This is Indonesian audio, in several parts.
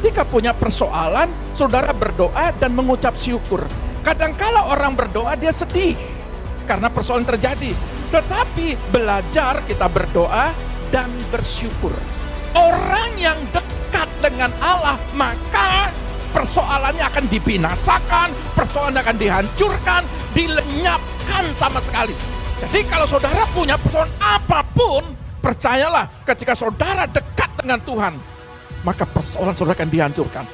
ketika punya persoalan, saudara berdoa dan mengucap syukur. Kadangkala orang berdoa dia sedih karena persoalan terjadi. Tetapi belajar kita berdoa dan bersyukur. Orang yang dekat dengan Allah, maka persoalannya akan dibinasakan, persoalannya akan dihancurkan, dilenyapkan sama sekali. Jadi kalau saudara punya persoalan apapun, percayalah ketika saudara dekat dengan Tuhan, maka persoalan saudara akan dihancurkan.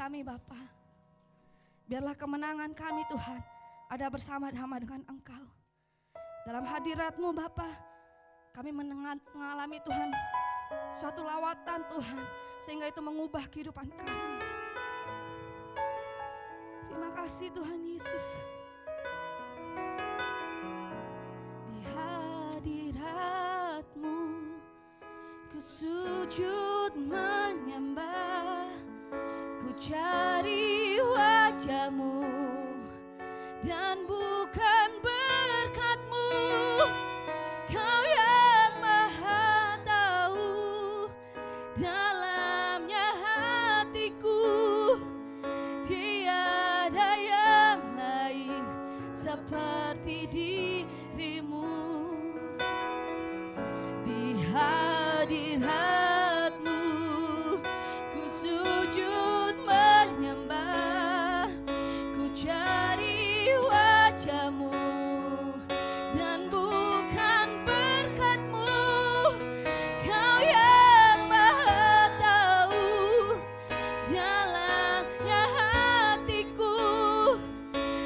Kami Bapa, biarlah kemenangan kami Tuhan ada bersama-sama dengan Engkau. Dalam hadirat-Mu Bapa, kami mengalami Tuhan suatu lawatan Tuhan, sehingga itu mengubah kehidupan kami. Terima kasih Tuhan Yesus. Di hadirat-Mu ku sujud menyembah, ku cari wajah-Mu dan bukan berkat-Mu. Kau yang maha tahu dalamnya hatiku, tiada yang lain seperti diri-Mu. Di hadirat-Mu ku sujud menyembah, ku cari wajah-Mu dan bukan berkat-Mu. Kau yang maha tahu dalamnya hatiku,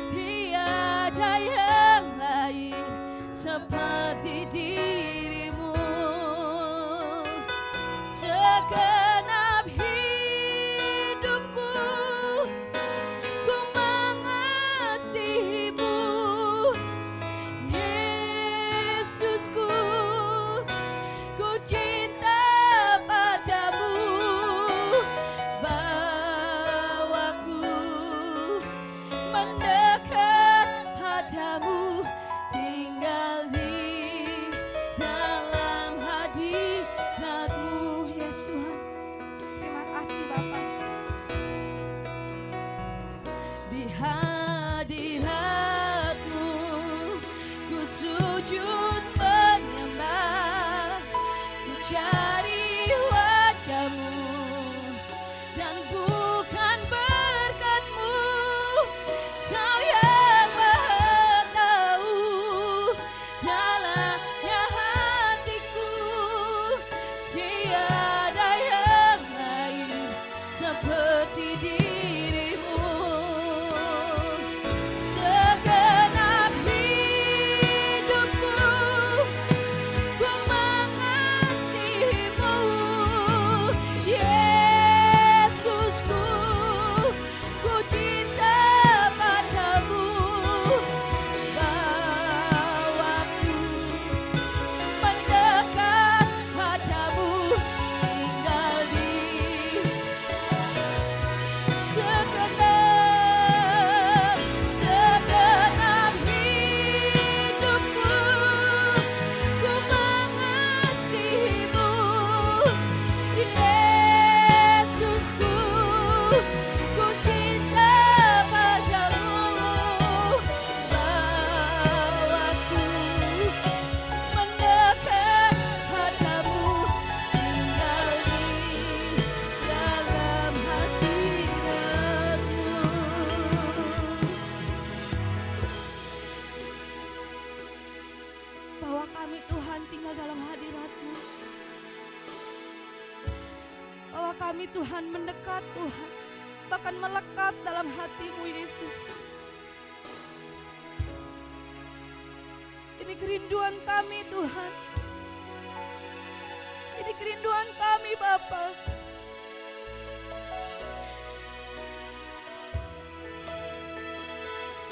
tiada yang lain seperti diri-Mu. Segenap hidupku ku mengasihi-Mu, Yesusku, ku cinta padamu. Bawaku mendekat padamu, tinggal di dalam hadirat-Mu, Yesus Tuhan. Tuhan tinggal dalam hadirat-Mu. Bahwa kami Tuhan mendekat Tuhan, bahkan melekat dalam hati-Mu Yesus. Ini kerinduan kami Tuhan. Ini kerinduan kami Bapa.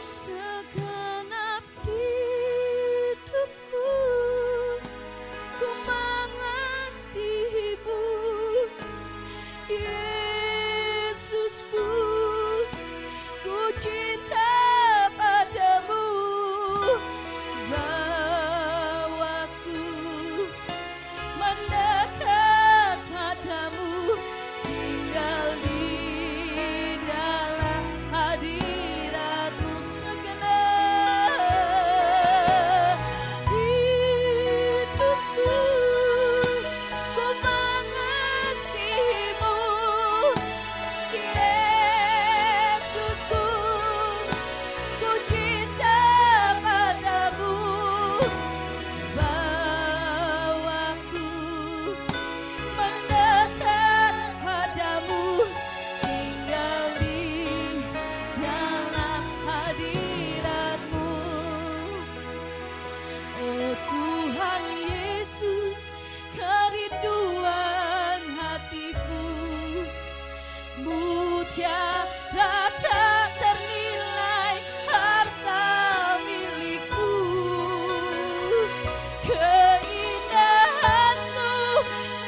Segenap hidupku ku mengasihi-Mu, Yesusku, ku cinta padamu. Bawaku mendekat padamu, tinggal di dalam hadirat-Mu. Segenap hidupku ku mengasihi-Mu, Yesusku, ku cinta padamu. Bawaku mendekat padamu, tinggal di dalam hadirat-Mu. Oh Tuhan Yesus, kerinduan hatiku, mutiara tak ternilai harta milikku. Keindahan-Mu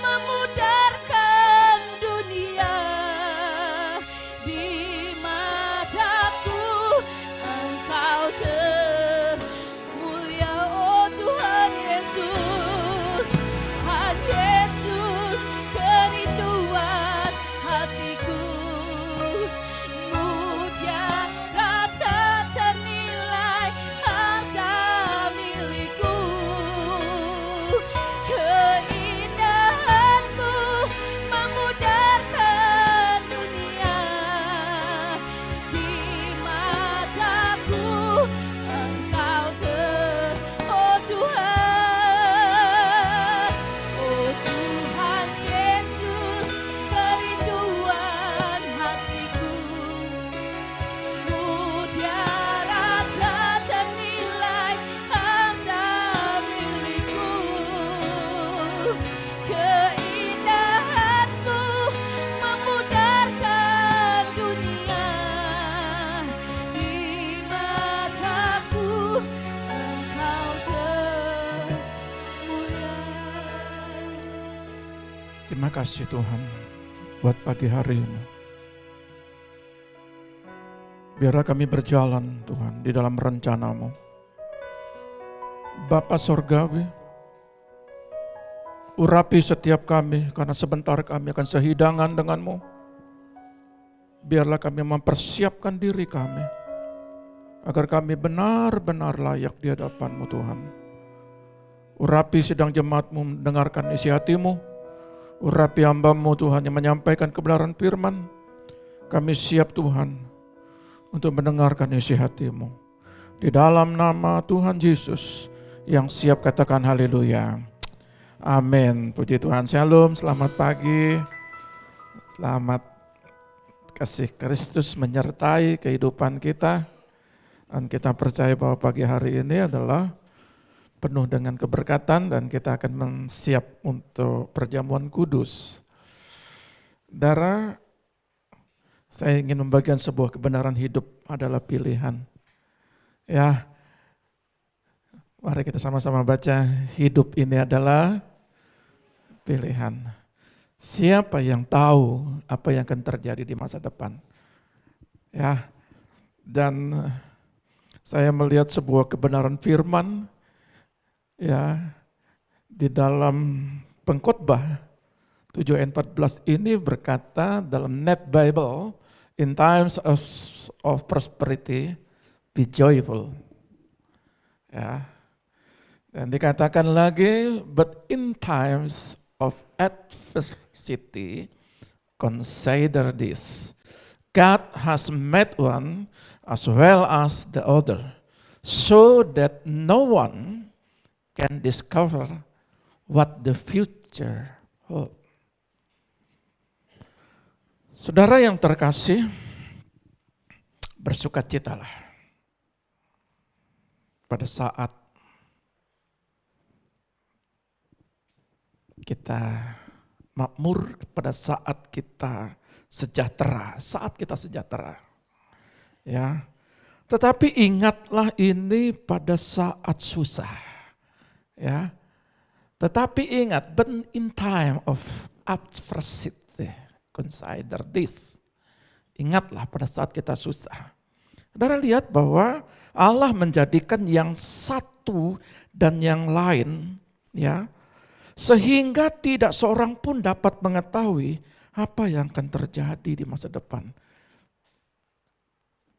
memudarkan dunia. Di mataku Engkau termulia. Oh Tuhan Yesus, Tuhan Yesus, kerinduan hatiku, mutiara tak ternilai harta milikku. Keindahan-Mu memudarkan dunia. Di mataku Engkau oh Tuhan, oh Tuhan Yesus, kerinduan hatiku, mutiara tak ternilai harta milikku. Keindahan-Mu memudarkan dunia. Di mataku Engkau termulia. Terima kasih Tuhan buat pagi hari ini. Biarlah kami berjalan Tuhan di dalam rencana-Mu. Bapa Sorgawi, urapi setiap kami karena sebentar kami akan sehidangan dengan-Mu. Biarlah kami mempersiapkan diri kami agar kami benar-benar layak di hadapan-Mu Tuhan. Urapi sidang jemaat-Mu mendengarkan isi hati-Mu. Urapi hamba-Mu Tuhan yang menyampaikan kebenaran firman. Kami siap Tuhan untuk mendengarkan isi hati-Mu. Di dalam nama Tuhan Yesus yang siap katakan haleluya. Amin. Puji Tuhan. Shalom, selamat pagi. Selamat kasih Kristus menyertai kehidupan kita. Dan kita percaya bahwa pagi hari ini adalah penuh dengan keberkatan dan kita akan siap untuk perjamuan kudus. Saudara, saya ingin membagikan sebuah kebenaran hidup adalah pilihan. Ya, mari kita sama-sama baca, hidup ini adalah pilihan. Siapa yang tahu apa yang akan terjadi di masa depan? Ya, dan saya melihat sebuah kebenaran firman ya di dalam Pengkhotbah 7:14 ini berkata dalam Net Bible, in times of prosperity be joyful. Ya. Dan dikatakan lagi, but in times of adversity consider this. God has made one as well as the other, so that no one can discover what the future holds. Saudara yang terkasih, bersukacitalah pada saat kita makmur, pada saat kita sejahtera, ya. Tetapi ingatlah ini pada saat susah, ya. Tetapi ingat, but in time of adversity, consider this. Ingatlah pada saat kita susah. Saudara lihat bahwa Allah menjadikan yang satu dan yang lain, ya, sehingga tidak seorang pun dapat mengetahui apa yang akan terjadi di masa depan.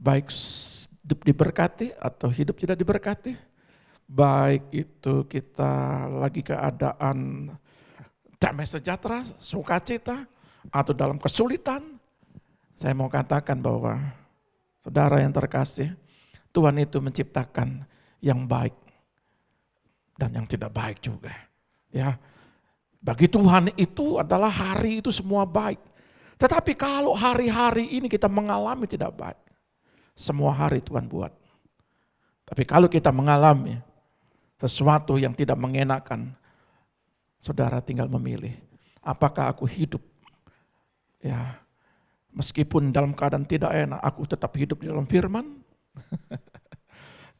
Baik hidup diberkati atau hidup tidak diberkati. Baik itu kita lagi keadaan damai sejahtera, sukacita, atau dalam kesulitan. Saya mau katakan bahwa saudara yang terkasih, Tuhan itu menciptakan yang baik dan yang tidak baik juga. Ya, bagi Tuhan itu adalah hari itu semua baik. Tetapi kalau hari-hari ini kita mengalami tidak baik, semua hari Tuhan buat. Tapi kalau kita mengalami sesuatu yang tidak mengenakan, saudara tinggal memilih. Apakah aku hidup, ya, meskipun dalam keadaan tidak enak, aku tetap hidup di dalam firman.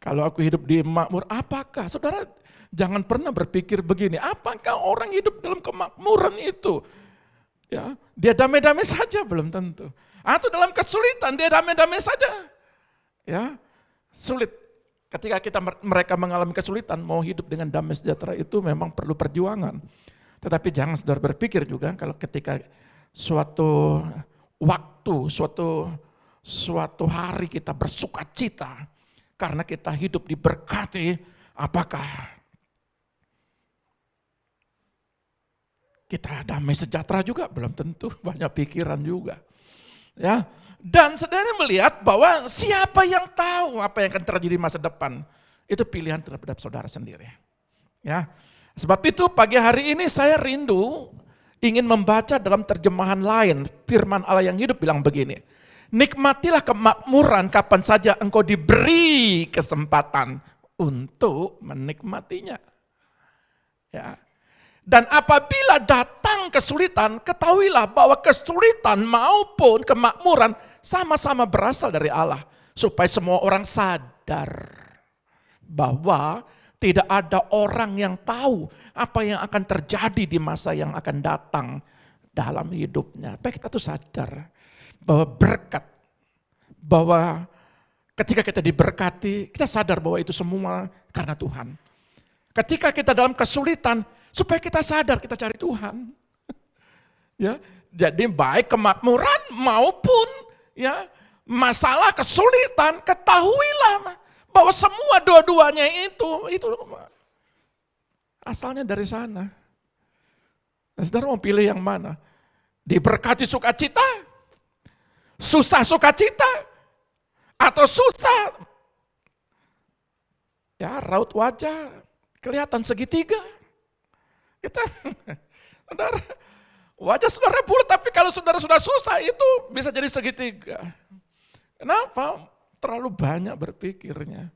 Kalau aku hidup di makmur, apakah? Saudara jangan pernah berpikir begini, apakah orang hidup dalam kemakmuran itu, ya, dia damai-damai saja? Belum tentu. Atau dalam kesulitan dia damai-damai saja. Ya, sulit. Ketika mereka mengalami kesulitan, mau hidup dengan damai sejahtera itu memang perlu perjuangan. Tetapi jangan saudara berpikir juga kalau ketika suatu waktu, suatu hari kita bersukacita karena kita hidup diberkati, apakah kita damai sejahtera juga? Belum tentu, banyak pikiran juga. Ya, dan saudara melihat bahwa siapa yang tahu apa yang akan terjadi di masa depan, itu pilihan terhadap saudara sendiri. Ya, sebab itu pagi hari ini saya rindu ingin membaca dalam terjemahan lain, firman Allah yang hidup bilang begini, nikmatilah kemakmuran kapan saja engkau diberi kesempatan untuk menikmatinya. Ya. Dan apabila datang kesulitan, ketahuilah bahwa kesulitan maupun kemakmuran sama-sama berasal dari Allah. Supaya semua orang sadar bahwa tidak ada orang yang tahu apa yang akan terjadi di masa yang akan datang dalam hidupnya. Baik kita tuh sadar bahwa berkat, bahwa ketika kita diberkati, kita sadar bahwa itu semua karena Tuhan. Ketika kita dalam kesulitan, supaya kita sadar kita cari Tuhan. Ya, jadi baik kemakmuran maupun ya masalah kesulitan, ketahuilah bahwa semua dua-duanya itu asalnya dari sana. Nah, saudara mau pilih yang mana? Diberkati sukacita, susah sukacita, atau susah ya raut wajah kelihatan segitiga. Kita, saudara, wajah saudara buruk, tapi kalau saudara sudah susah itu bisa jadi segitiga. Kenapa? Terlalu banyak berpikirnya.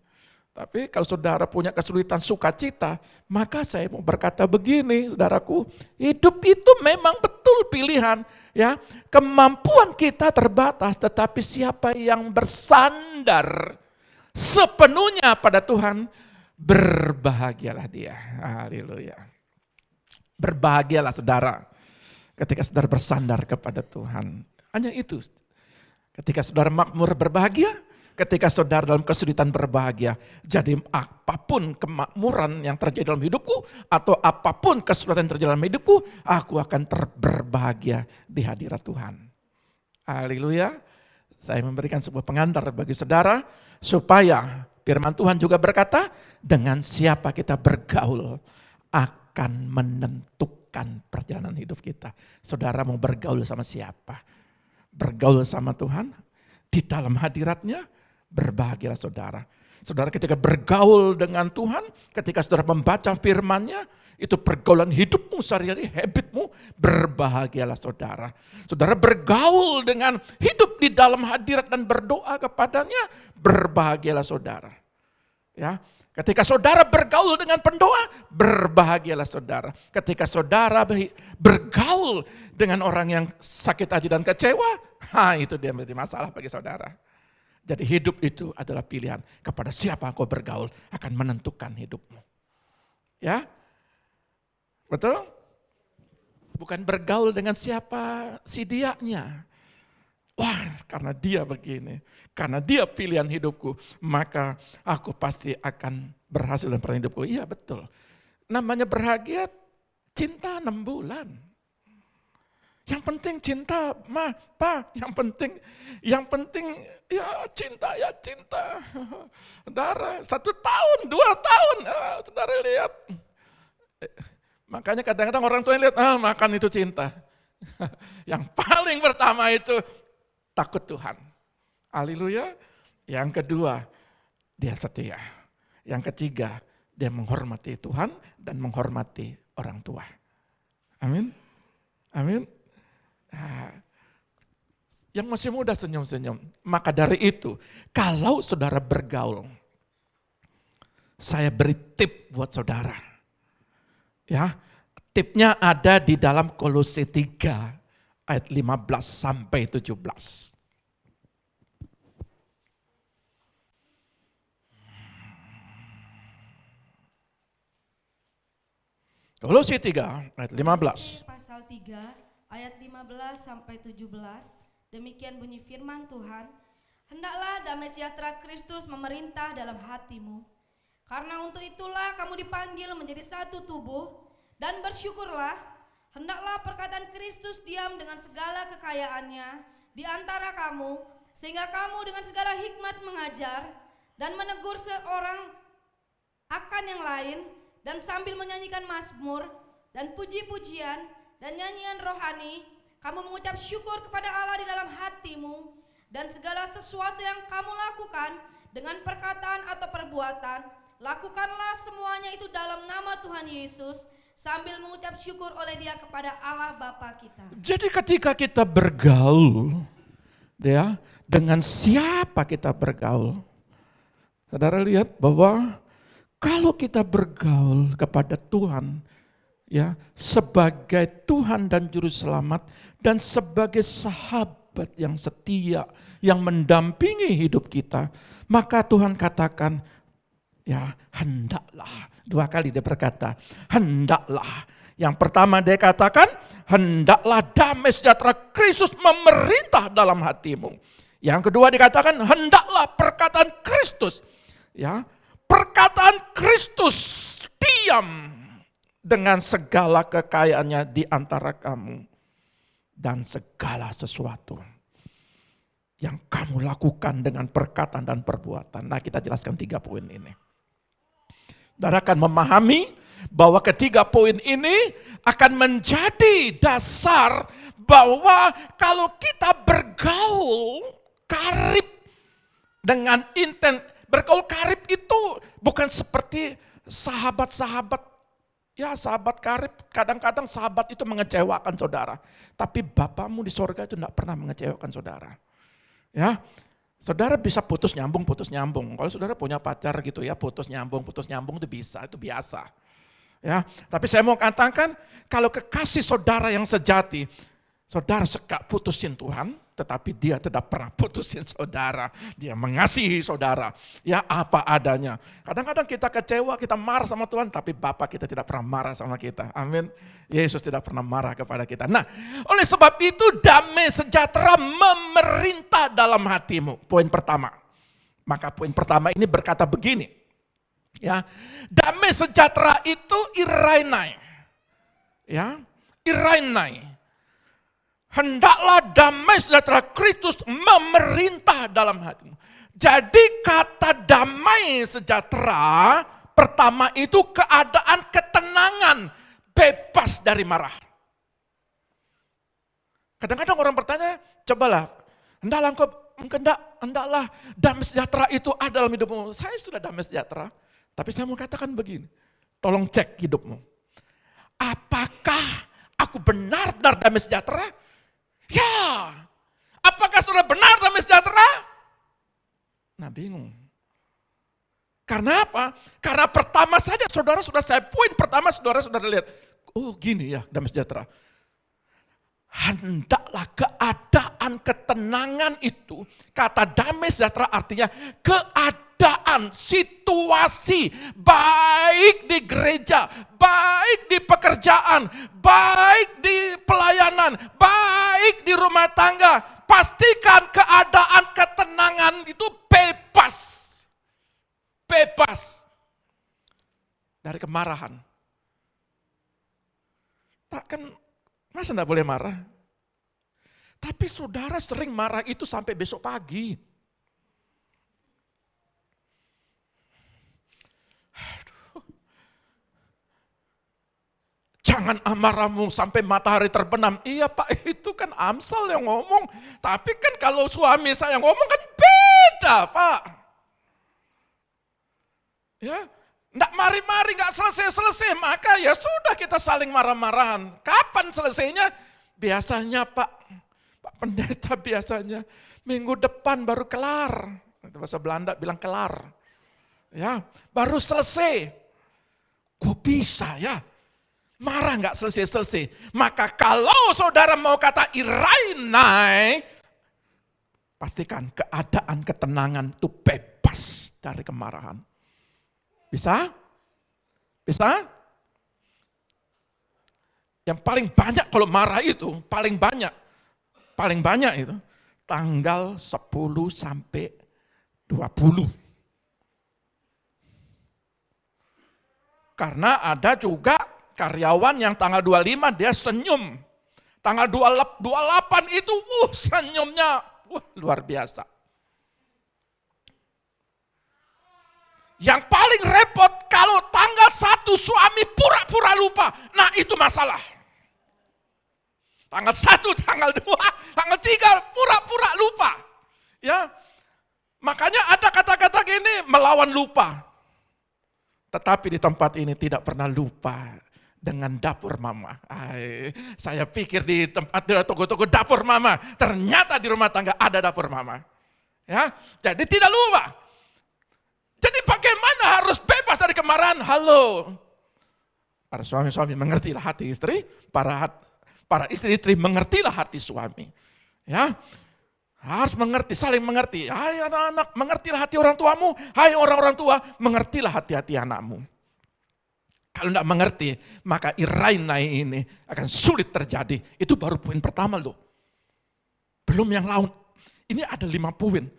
Tapi kalau saudara punya kesulitan sukacita, maka saya mau berkata begini, saudaraku, hidup itu memang betul pilihan. Ya, kemampuan kita terbatas, tetapi siapa yang bersandar sepenuhnya pada Tuhan, berbahagialah dia. Haleluya. Berbahagialah saudara ketika saudara bersandar kepada Tuhan. Hanya itu. Ketika saudara makmur berbahagia, ketika saudara dalam kesulitan berbahagia. Jadi apapun kemakmuran yang terjadi dalam hidupku, atau apapun kesulitan yang terjadi dalam hidupku, aku akan berbahagia di hadirat Tuhan. Haleluya. Saya memberikan sebuah pengantar bagi saudara, supaya firman Tuhan juga berkata, dengan siapa kita bergaul akan menentukan perjalanan hidup kita. Saudara mau bergaul sama siapa? Bergaul sama Tuhan, di dalam hadiratnya, berbahagialah saudara. Saudara ketika bergaul dengan Tuhan, ketika saudara membaca firman-Nya, itu pergaulan hidupmu sehari-hari, habitmu, berbahagialah saudara. Saudara bergaul dengan hidup di dalam hadirat dan berdoa kepadanya, berbahagialah saudara. Ya, ketika saudara bergaul dengan pendoa, berbahagialah saudara. Ketika saudara bergaul dengan orang yang sakit hati dan kecewa, itu dia menjadi masalah bagi saudara. Jadi hidup itu adalah pilihan. Kepada siapa kau bergaul akan menentukan hidupmu. Ya, betul? Bukan bergaul dengan siapa si dianya. Wah, karena dia begini, karena dia pilihan hidupku, maka aku pasti akan berhasil dalam pilihan hidupku. Iya betul. Namanya bahagia, cinta 6 bulan. Yang penting cinta, Pa, yang penting ya cinta. Saudara, 1 tahun, 2 tahun, saudara lihat. Makanya kadang-kadang orang tua lihat, makan itu cinta. Yang paling pertama itu takut Tuhan. Haleluya. Yang kedua, dia setia. Yang ketiga, dia menghormati Tuhan dan menghormati orang tua. Amin. Amin. Nah, yang masih muda senyum-senyum. Maka dari itu, kalau saudara bergaul, saya beri tip buat saudara. Ya, tipnya ada di dalam Kolose 3 ayat 15 sampai 17. Kolose 3 ayat 15. Pasal 3 ayat 15 sampai 17. Demikian bunyi firman Tuhan. Hendaklah damai sejahtera Kristus memerintah dalam hatimu. Karena untuk itulah kamu dipanggil menjadi satu tubuh, dan bersyukurlah. Hendaklah perkataan Kristus diam dengan segala kekayaannya di antara kamu, sehingga kamu dengan segala hikmat mengajar dan menegur seorang akan yang lain, dan sambil menyanyikan mazmur dan puji-pujian dan nyanyian rohani, kamu mengucap syukur kepada Allah di dalam hatimu, dan segala sesuatu yang kamu lakukan dengan perkataan atau perbuatan, lakukanlah semuanya itu dalam nama Tuhan Yesus, sambil mengucap syukur oleh Dia kepada Allah Bapa kita. Jadi ketika kita bergaul, ya, dengan siapa kita bergaul? Saudara lihat bahwa kalau kita bergaul kepada Tuhan, ya, sebagai Tuhan dan Juru Selamat dan sebagai sahabat yang setia yang mendampingi hidup kita, maka Tuhan katakan, ya, hendaklah. 2 kali dia berkata, hendaklah. Yang pertama dia katakan, hendaklah damai sejahtera Kristus memerintah dalam hatimu. Yang kedua dikatakan, hendaklah perkataan Kristus, ya, perkataan Kristus diam dengan segala kekayaannya di antara kamu, dan segala sesuatu yang kamu lakukan dengan perkataan dan perbuatan. Nah, kita jelaskan 3 poin ini. Saudara akan memahami bahwa ketiga poin ini akan menjadi dasar bahwa kalau kita bergaul karib dengan bergaul karib itu bukan seperti sahabat-sahabat. Ya, sahabat karib, kadang-kadang sahabat itu mengecewakan saudara. Tapi Bapamu di sorga itu tidak pernah mengecewakan saudara. Ya, saudara bisa putus nyambung. Kalau saudara punya pacar gitu ya, putus nyambung itu bisa, itu biasa. Ya, tapi saya mau katakan, kalau kekasih saudara yang sejati, saudara suka putusin Tuhan, tetapi dia tidak pernah putusin saudara. Dia mengasihi saudara, ya, apa adanya. Kadang-kadang kita kecewa, kita marah sama Tuhan, tapi Bapa kita tidak pernah marah sama kita. Amin. Yesus tidak pernah marah kepada kita. Nah, oleh sebab itu damai sejahtera memerintah dalam hatimu. Poin pertama. Maka poin pertama ini berkata begini. Ya, damai sejahtera itu irainai. Ya, irainai. Hendaklah damai sejahtera Kristus memerintah dalam hatimu. Jadi kata damai sejahtera pertama itu keadaan ketenangan, bebas dari marah. Kadang-kadang orang bertanya, cobalah, hendaklah engkau hendaklah damai sejahtera itu ada dalam hidupmu. Saya sudah damai sejahtera, tapi saya mau katakan begini, tolong cek hidupmu. Apakah aku benar-benar damai sejahtera? Ya. Apakah saudara benar damai sejahtera? Nah, bingung. Karena apa? Karena pertama saja saudara sudah poin pertama saudara lihat, oh gini ya damai sejahtera. Hendaklah keadaan ketenangan itu, kata damai sejahtera artinya keadaan, situasi, baik di gereja, baik di pekerjaan, baik di pelayanan, baik di rumah tangga. Pastikan keadaan ketenangan itu bebas. Bebas dari kemarahan. Takkan masa enggak boleh marah? Tapi saudara sering marah itu sampai besok pagi. Aduh. Jangan amarahmu sampai matahari terbenam. Iya Pak, itu kan Amsal yang ngomong. Tapi kan kalau suami saya ngomong kan beda Pak. Ya, enggak mari-mari, enggak selesai-selesai, maka ya sudah kita saling marah-marahan. Kapan selesainya? Biasanya Pak Pendeta biasanya minggu depan baru kelar. Itu bahasa Belanda bilang kelar. Ya, baru selesai. Kok bisa ya? Marah enggak selesai-selesai. Maka kalau saudara mau kata irainai, pastikan keadaan ketenangan itu bebas dari kemarahan. Bisa? Bisa? Yang paling banyak kalau marah itu, paling banyak itu, tanggal 10 sampai 20. Karena ada juga karyawan yang tanggal 25 dia senyum. Tanggal 28 itu, senyumnya, luar biasa. Yang paling repot kalau tanggal 1 suami pura-pura lupa. Nah itu masalah. Tanggal 1, tanggal 2, tanggal 3 pura-pura lupa. Ya. Makanya ada kata-kata gini, melawan lupa. Tetapi di tempat ini tidak pernah lupa dengan dapur mama. Saya pikir di tempat toko-toko dapur mama, ternyata di rumah tangga ada dapur mama. Ya, jadi tidak lupa. Jadi bagaimana harus bebas dari kemarahan? Halo. Para suami-suami mengertilah hati istri, para istri-istri mengertilah hati suami. Ya. Harus mengerti, saling mengerti. Hai anak-anak, mengertilah hati orang tuamu. Hai orang-orang tua, mengertilah hati-hati anakmu. Kalau tidak mengerti, maka irainai ini akan sulit terjadi. Itu baru poin pertama loh. Belum yang lain. Ini ada 5 poin.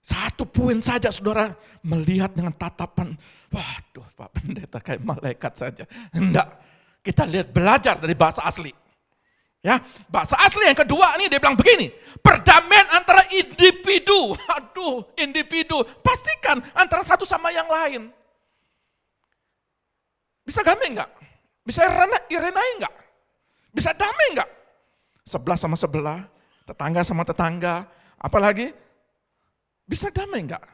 1 poin saja saudara melihat dengan tatapan, waduh Pak Pendeta kayak malaikat saja. Enggak, kita lihat belajar dari bahasa asli. Ya, bahasa asli yang kedua ini dia bilang begini, perdamaian antara individu. Aduh, individu, pastikan antara satu sama yang lain. Bisa damai enggak? Bisa irenai enggak? Bisa damai enggak? Sebelah sama sebelah, tetangga sama tetangga, apalagi bisa damai enggak?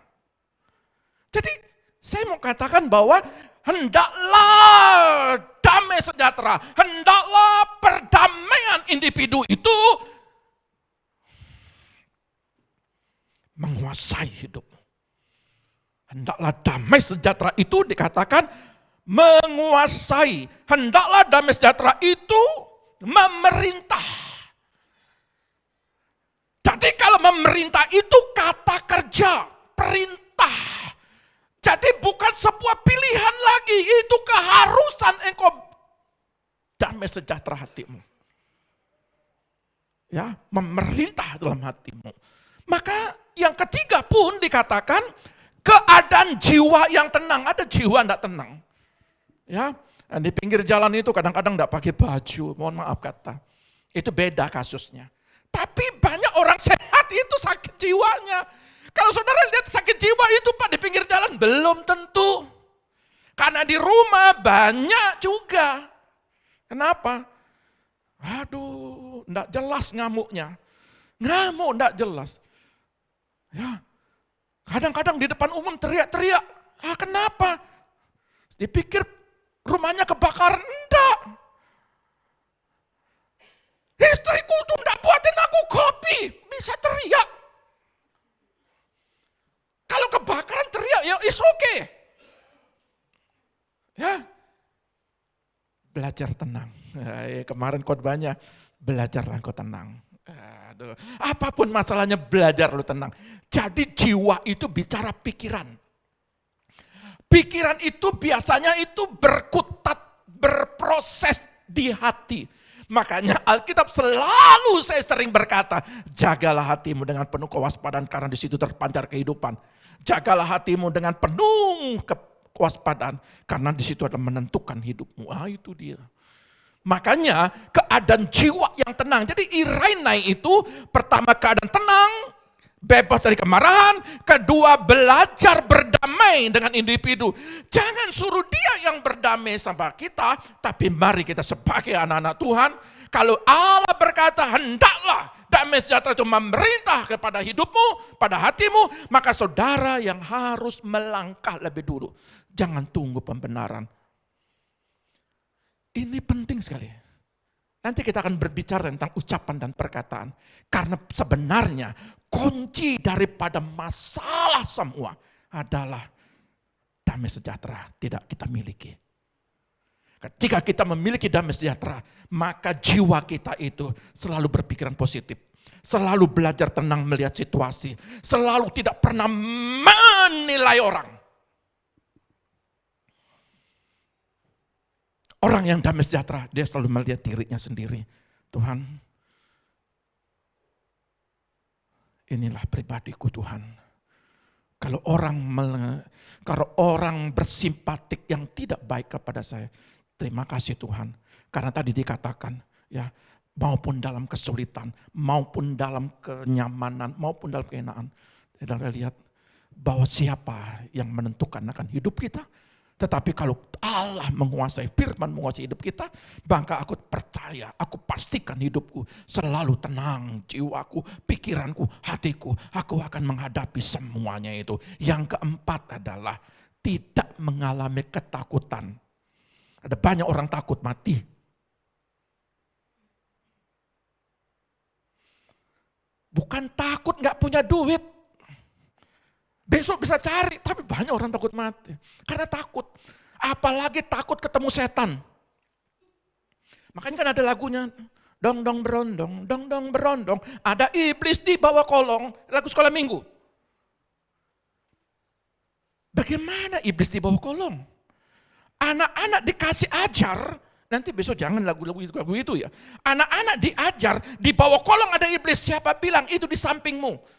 Jadi saya mau katakan bahwa hendaklah damai sejahtera, hendaklah perdamaian individu itu menguasai hidupmu. Hendaklah damai sejahtera itu dikatakan menguasai. Hendaklah damai sejahtera itu memerintah. Jadi kalau memerintah itu kata kerja, perintah. Jadi bukan sebuah pilihan lagi, itu keharusan engkau damai sejahtera hatimu. Ya, memerintah dalam hatimu. Maka yang ketiga pun dikatakan keadaan jiwa yang tenang. Ada jiwa tidak tenang. Ya, di pinggir jalan itu kadang-kadang tidak pakai baju, mohon maaf kata. Itu beda kasusnya. Tapi banyak orang sehat itu sakit jiwanya. Kalau saudara lihat sakit jiwa itu Pak di pinggir jalan, belum tentu. Karena di rumah banyak juga. Kenapa? Aduh, enggak jelas ngamuknya. Ngamuk enggak jelas. Ya, kadang-kadang di depan umum teriak-teriak. Kenapa? Dipikir rumahnya kebakaran. Enggak. Istriku tuh enggak buatin aku kopi. Bisa teriak. Kalau kebakaran teriak, ya it's okay. Ya, belajar tenang. Kemarin khotbahnya, belajarlah kau tenang. Aduh, apapun masalahnya belajar lu tenang. Jadi jiwa itu bicara pikiran. Pikiran itu biasanya itu berkutat, berproses di hati. Makanya Alkitab selalu saya sering berkata, jagalah hatimu dengan penuh kewaspadaan karena di situ terpancar kehidupan. Jagalah hatimu dengan penuh kewaspadaan karena di situ adalah menentukan hidupmu. Itu dia. Makanya keadaan jiwa yang tenang. Jadi Irainai itu pertama keadaan tenang, bebas dari kemarahan. Kedua belajar berdamai dengan individu. Jangan suruh dia yang berdamai sama kita, tapi mari kita sebagai anak-anak Tuhan. Kalau Allah berkata hendaklah damai sejahtera itu memerintah kepada hidupmu, pada hatimu, maka saudara yang harus melangkah lebih dulu. Jangan tunggu pembenaran. Ini penting sekali. Nanti kita akan berbicara tentang ucapan dan perkataan. Karena sebenarnya kunci daripada masalah semua adalah damai sejahtera tidak kita miliki. Ketika kita memiliki damai sejahtera, maka jiwa kita itu selalu berpikiran positif. Selalu belajar tenang melihat situasi. Selalu tidak pernah menilai orang. Orang yang damai sejahtera, dia selalu melihat dirinya sendiri. Tuhan, inilah pribadiku Tuhan. Kalau orang bersimpatik yang tidak baik kepada saya, terima kasih Tuhan. Karena tadi dikatakan, ya, maupun dalam kesulitan, maupun dalam kenyamanan, maupun dalam keenaan. Kita lihat bahwa siapa yang menentukan akan hidup kita. Tetapi kalau Allah menguasai, firman menguasai hidup kita, maka aku percaya, aku pastikan hidupku selalu tenang, jiwaku, pikiranku, hatiku, aku akan menghadapi semuanya itu. Yang keempat adalah tidak mengalami ketakutan. Ada banyak orang takut mati. Bukan takut gak punya duit. Besok bisa cari, tapi banyak orang takut mati. Karena takut. Apalagi takut ketemu setan. Makanya kan ada lagunya. Dong dong berondong, dong dong berondong. Ada iblis di bawah kolong. Lagu sekolah minggu. Bagaimana iblis di bawah kolong? Anak-anak dikasih ajar. Nanti besok jangan lagu-lagu itu ya. Anak-anak diajar, di bawah kolong ada iblis. Siapa bilang itu di sampingmu?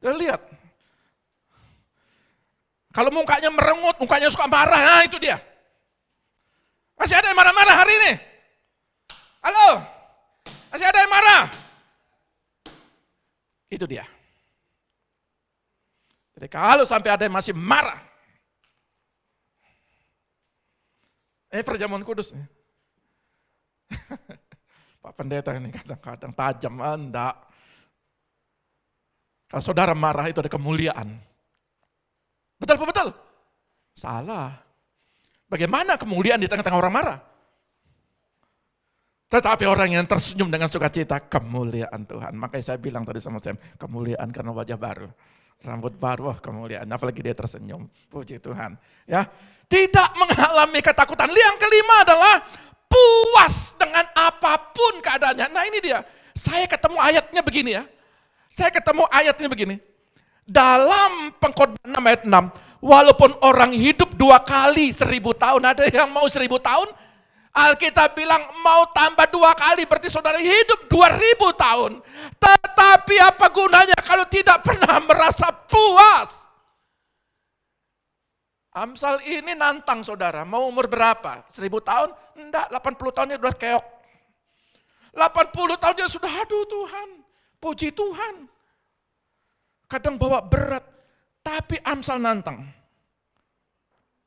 Lihat, kalau mukanya merengut, mukanya suka marah, nah itu dia. Masih ada yang marah-marah hari ini? Halo? Masih ada yang marah? Itu dia. Jadi kalau sampai ada yang masih marah, perjamuan kudus nih. Pak Pendeta ini kadang-kadang tajam, enggak. Kalau saudara marah itu ada kemuliaan. Betul apa betul? Salah. Bagaimana kemuliaan di tengah-tengah orang marah? Tetapi orang yang tersenyum dengan sukacita, kemuliaan Tuhan. Makanya saya bilang tadi sama Sam, kemuliaan karena wajah baru. Rambut baru, kemuliaan. Apalagi dia tersenyum. Puji Tuhan. Ya, tidak mengalami ketakutan. Yang kelima adalah puas dengan apapun keadaannya. Nah ini dia. Saya ketemu ayatnya begini ya. Saya ketemu ayatnya begini. Dalam Pengkhotbah 6 ayat 6, walaupun orang hidup 2 kali 1000 tahun, ada yang mau 1000 tahun, Alkitab bilang mau tambah 2 kali, berarti saudara hidup 2000 tahun. Tetapi apa gunanya kalau tidak pernah merasa puas? Amsal ini nantang saudara, mau umur berapa? 1000 tahun? Enggak, 80 tahunnya sudah keok. 80 tahunnya sudah, aduh Tuhan. Puji Tuhan. Kadang bawa berat, tapi Amsal nantang.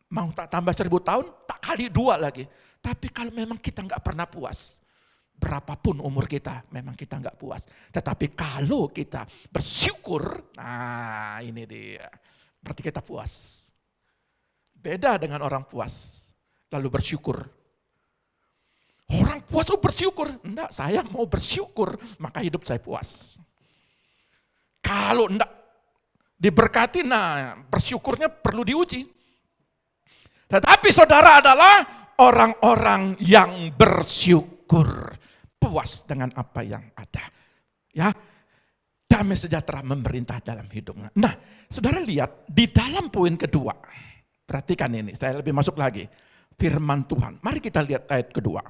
Mau tak tambah 1000 tahun, tak kali 2 lagi. Tapi kalau memang kita nggak pernah puas, berapapun umur kita, memang kita nggak puas. Tetapi kalau kita bersyukur, nah ini dia, berarti kita puas. Beda dengan orang puas, lalu bersyukur. Orang puas bersyukur, enggak, saya mau bersyukur, maka hidup saya puas. Kalau enggak diberkati, nah bersyukurnya perlu diuji. Tetapi saudara adalah orang-orang yang bersyukur, puas dengan apa yang ada. Ya, damai sejahtera memerintah dalam hidupnya. Nah, saudara lihat di dalam poin kedua. Perhatikan ini, saya lebih masuk lagi. Firman Tuhan. Mari kita lihat ayat kedua.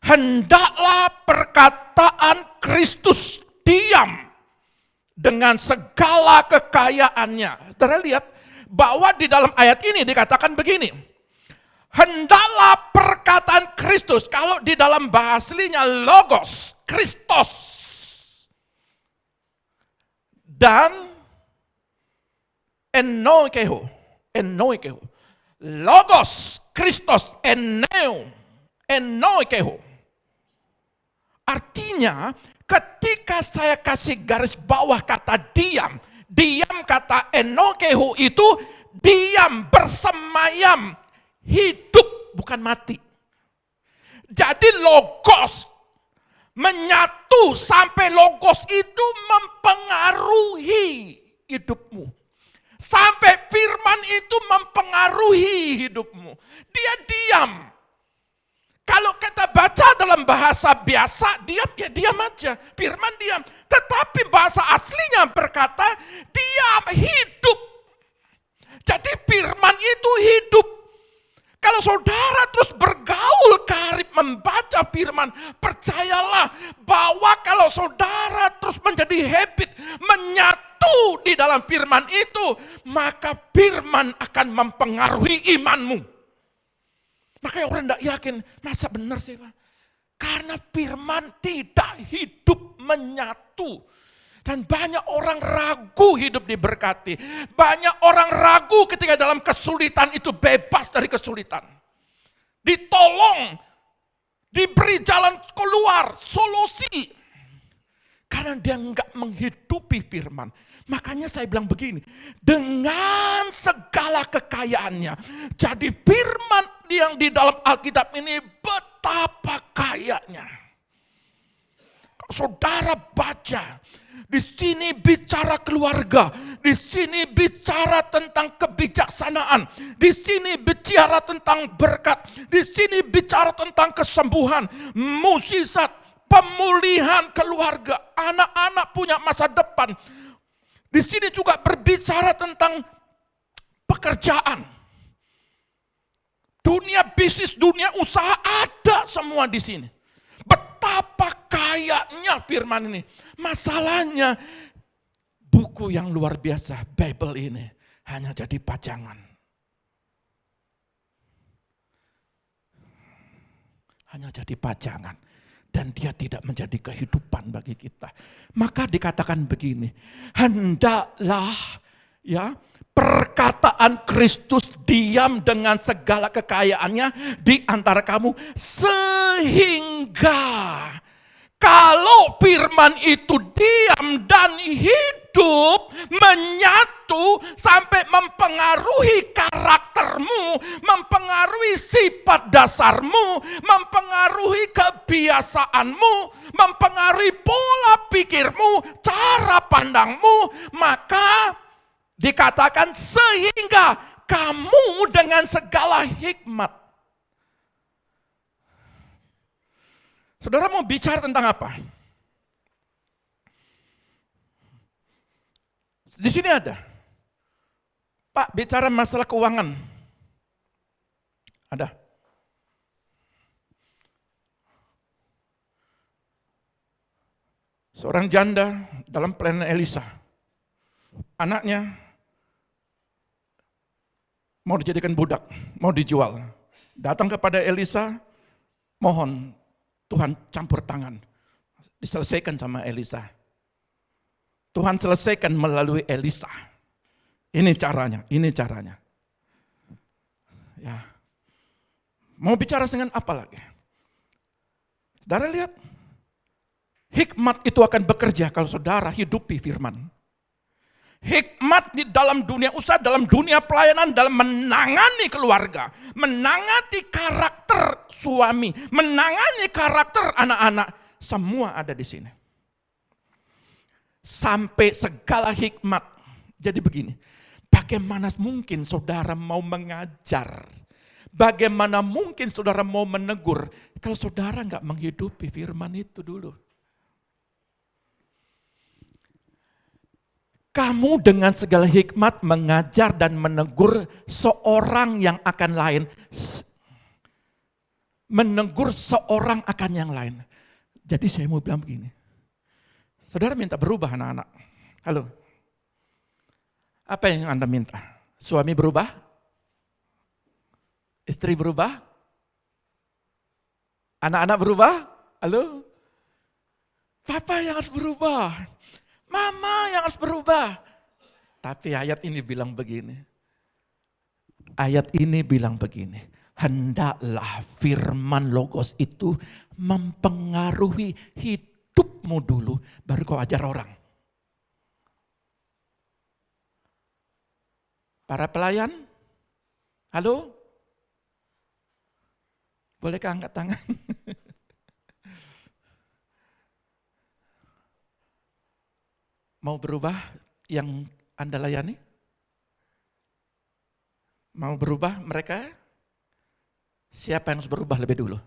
Hendaklah perkataan Kristus diam dengan segala kekayaannya. Saudara lihat bahwa di dalam ayat ini dikatakan begini. Hendaklah perkataan Kristus, kalau di dalam bahasa aslinya logos, Kristos. Dan enoikeho. Logos, Kristos, enoikeho. Artinya ketika saya kasih garis bawah kata diam kata enoikeho itu diam, bersemayam, hidup bukan mati. Jadi logos menyatu sampai logos itu mempengaruhi hidupmu. Sampai firman itu mempengaruhi hidupmu. Dia diam. Kalau kita baca dalam bahasa biasa, diam ya diam aja. Firman diam. Tetapi bahasa aslinya berkata, diam, hidup. Jadi firman itu hidup. Kalau saudara terus bergaul karib membaca firman, percayalah bahwa kalau saudara terus menjadi habit, menyatu di dalam firman itu, maka firman akan mempengaruhi imanmu. Makanya orang tidak yakin, masa benar sih Pak? Karena firman tidak hidup menyatu. Dan banyak orang ragu hidup diberkati. Banyak orang ragu ketika dalam kesulitan itu bebas dari kesulitan. Ditolong, diberi jalan keluar, solusi. Karena dia enggak menghidupi firman. Makanya saya bilang begini, dengan segala kekayaannya, jadi firman yang di dalam Alkitab ini betapa kayanya. Saudara baca, di sini bicara keluarga, di sini bicara tentang kebijaksanaan, di sini bicara tentang berkat, di sini bicara tentang kesembuhan, mukjizat, pemulihan keluarga, anak-anak punya masa depan. Di sini juga berbicara tentang pekerjaan. Dunia bisnis, dunia usaha ada semua di sini. Betapa kayanya firman ini. Masalahnya buku yang luar biasa, Bible ini hanya jadi pajangan. Hanya jadi pajangan. Dan dia tidak menjadi kehidupan bagi kita. Maka dikatakan begini, hendaklah ya perkataan Kristus diam dengan segala kekayaannya di antara kamu, sehingga kalau firman itu diam dan hidup, menyatu sampai mempengaruhi karaktermu, mempengaruhi sifat dasarmu, mempengaruhi kebiasaanmu, mempengaruhi pola pikirmu, cara pandangmu, maka dikatakan sehingga kamu dengan segala hikmat. Saudara mau bicara tentang apa? Di sini ada. Pak, bicara masalah keuangan. Ada. Seorang janda dalam pelayanan Elisa. Anaknya mau dijadikan budak, mau dijual. Datang kepada Elisa, mohon Tuhan campur tangan. Diselesaikan sama Elisa. Tuhan selesaikan melalui Elisa. Ini caranya, ini caranya. Ya. Mau bicara dengan apa lagi? Saudara lihat, hikmat itu akan bekerja kalau saudara hidupi firman. Hikmat di dalam dunia usaha, dalam dunia pelayanan, dalam menangani keluarga, menangani karakter suami, menangani karakter anak-anak, semua ada di sini. Sampai segala hikmat. Jadi begini, bagaimana mungkin saudara mau mengajar? Bagaimana mungkin saudara mau menegur kalau saudara nggak menghidupi firman itu dulu? Kamu dengan segala hikmat mengajar dan menegur seorang yang akan lain. Menegur seorang akan yang lain. Jadi saya mau bilang begini. Saudara minta berubah anak-anak. Halo. Apa yang Anda minta? Suami berubah? Istri berubah? Anak-anak berubah? Halo? Papa yang harus berubah. Mama yang harus berubah. Tapi ayat ini bilang begini. Ayat ini bilang begini. Hendaklah firman logos itu mempengaruhi hidupmu dulu. Baru kau ajar orang. Para pelayan. Halo? Bolehkah angkat tangan? Mau berubah yang Anda layani? Mau berubah mereka? Siapa yang harus berubah lebih dulu?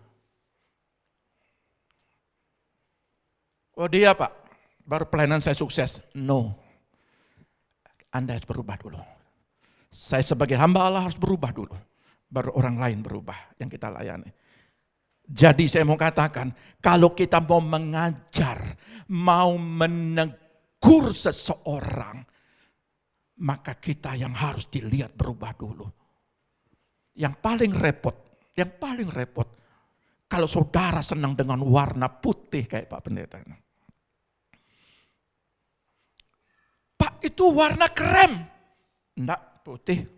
Oh dia Pak, baru pelayanan saya sukses. No, Anda harus berubah dulu. Saya sebagai hamba Allah harus berubah dulu. Baru orang lain berubah yang kita layani. Jadi saya mau katakan, kalau kita mau mengajar, mau menegur seseorang, maka kita yang harus dilihat berubah dulu. Yang paling repot, kalau saudara senang dengan warna putih kayak Pak Pendeta. Pak itu warna krem, enggak putih.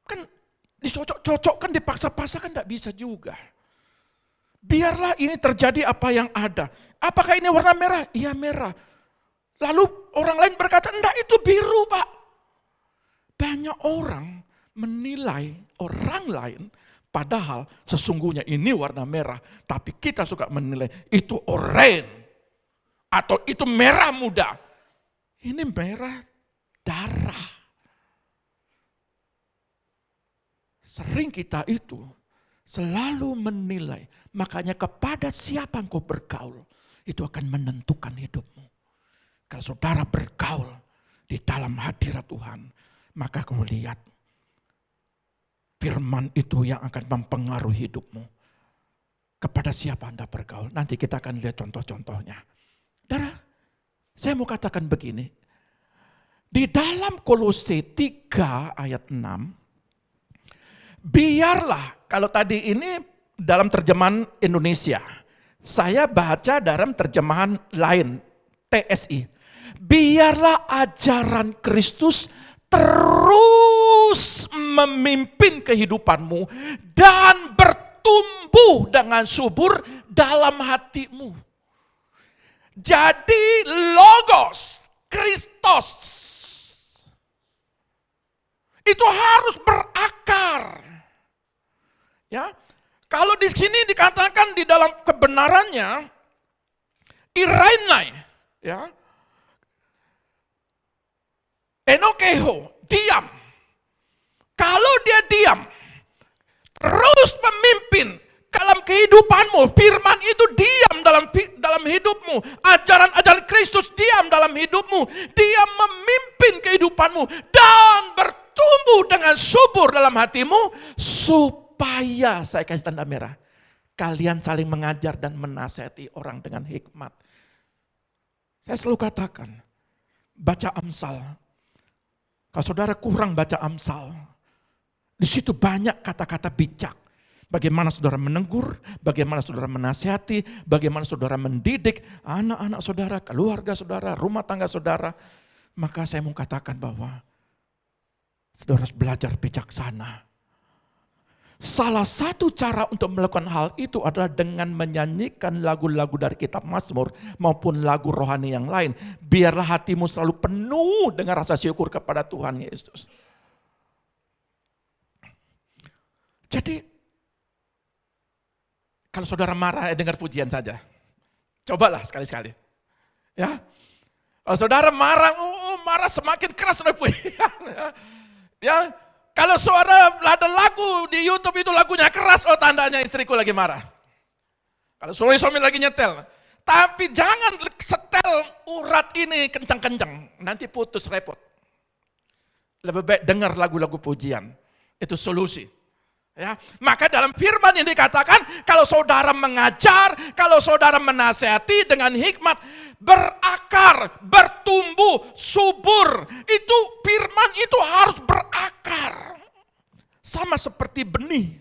Kan dicocok-cocokkan, dipaksa-paksa kan enggak bisa juga. Biarlah ini terjadi apa yang ada. Apakah ini warna merah? Iya merah. Lalu orang lain berkata, enggak itu biru Pak. Banyak orang menilai orang lain, padahal sesungguhnya ini warna merah. Tapi kita suka menilai itu oranye. Atau itu merah muda. Ini merah darah. Sering kita itu selalu menilai. Makanya kepada siapa engkau bergaul, itu akan menentukan hidupmu. Kalau saudara bergaul di dalam hadirat Tuhan, maka kamu lihat firman itu yang akan mempengaruhi hidupmu. Kepada siapa Anda bergaul, nanti kita akan lihat contoh-contohnya. Saudara, saya mau katakan begini. Di dalam Kolose 3 ayat 6, biarlah, kalau tadi ini dalam terjemahan Indonesia, saya baca dalam terjemahan lain, TSI. Biarlah ajaran Kristus terus memimpin kehidupanmu dan bertumbuh dengan subur dalam hatimu. Jadi logos Kristus itu harus berakar. Ya, kalau di sini dikatakan di dalam kebenarannya, irainai, ya, enokeho, diam. Kalau dia diam, terus memimpin dalam kehidupanmu, firman itu diam dalam hidupmu, ajaran-ajaran Kristus diam dalam hidupmu, dia memimpin kehidupanmu dan bertumbuh dengan subur dalam hatimu, supaya, saya kasih tanda merah, kalian saling mengajar dan menasihati orang dengan hikmat. Saya selalu katakan, baca Amsal. Kalau saudara kurang baca Amsal, di situ banyak kata-kata bijak. Bagaimana saudara menegur, bagaimana saudara menasihati, bagaimana saudara mendidik anak-anak saudara, keluarga saudara, rumah tangga saudara. Maka saya mau katakan bahwa saudara harus belajar bijaksana. Salah satu cara untuk melakukan hal itu adalah dengan menyanyikan lagu-lagu dari kitab Mazmur maupun lagu rohani yang lain. Biarlah hatimu selalu penuh dengan rasa syukur kepada Tuhan Yesus. Jadi, kalau saudara marah, dengar pujian saja. Cobalah sekali-sekali. Ya, kalau saudara marah semakin keras oleh pujian. Ya, kalau saudara ada lagu di YouTube itu lagunya keras, tandanya istriku lagi marah. Kalau suami lagi nyetel. Tapi jangan setel urat ini kencang-kencang, nanti putus repot. Lebih baik dengar lagu-lagu pujian. Itu solusi. Ya, maka dalam firman ini dikatakan, kalau saudara mengajar, kalau saudara menasihati dengan hikmat, berakar, bertumbuh, subur. Itu firman itu harus berakar. Sama seperti benih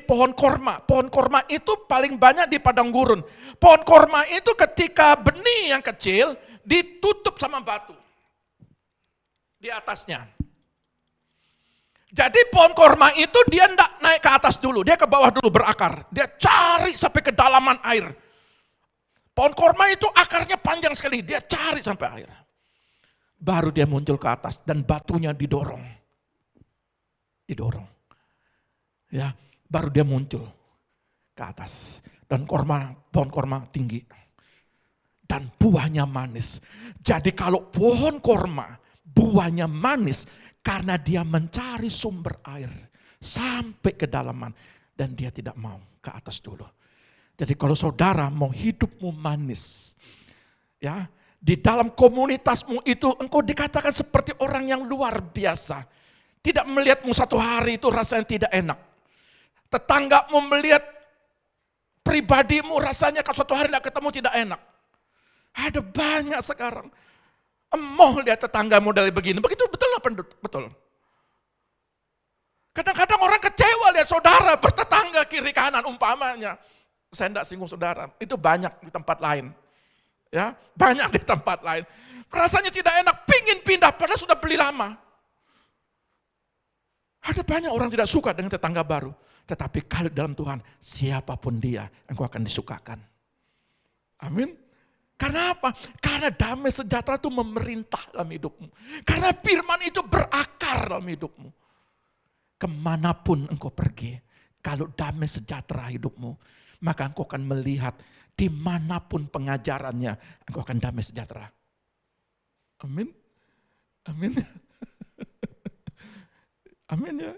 pohon korma. Pohon korma itu paling banyak di padang gurun. Pohon korma itu ketika benih yang kecil ditutup sama batu di atasnya. Jadi pohon korma itu dia tidak naik ke atas dulu, dia ke bawah dulu berakar. Dia cari sampai kedalaman air. Pohon korma itu akarnya panjang sekali, dia cari sampai air. Baru dia muncul ke atas dan batunya didorong. Ya, baru dia muncul ke atas. Dan pohon korma tinggi. Dan buahnya manis. Jadi kalau pohon korma buahnya manis, karena dia mencari sumber air sampai kedalaman dan dia tidak mau ke atas dulu. Jadi kalau saudara mau hidupmu manis, ya, di dalam komunitasmu itu engkau dikatakan seperti orang yang luar biasa. Tidak melihatmu satu hari itu rasanya tidak enak. Tetanggamu melihat pribadimu rasanya kalau suatu hari tidak ketemu tidak enak. Ada banyak sekarang. Emoh lihat tetangga model begini, begitu betul apa betul? Kadang-kadang orang kecewa lihat saudara bertetangga kiri kanan umpamanya. Saya tidak singgung saudara, itu banyak di tempat lain. Ya, banyak di tempat lain. Rasanya tidak enak, pingin pindah padahal sudah beli lama. Ada banyak orang tidak suka dengan tetangga baru. Tetapi kalau dalam Tuhan, siapapun dia, engkau akan disukakan. Amin. Karena apa? Karena damai sejahtera itu memerintah dalam hidupmu. Karena firman itu berakar dalam hidupmu. Kemanapun engkau pergi, kalau damai sejahtera hidupmu, maka engkau akan melihat dimanapun pengajarannya, engkau akan damai sejahtera. Amin. Amin. Amin ya.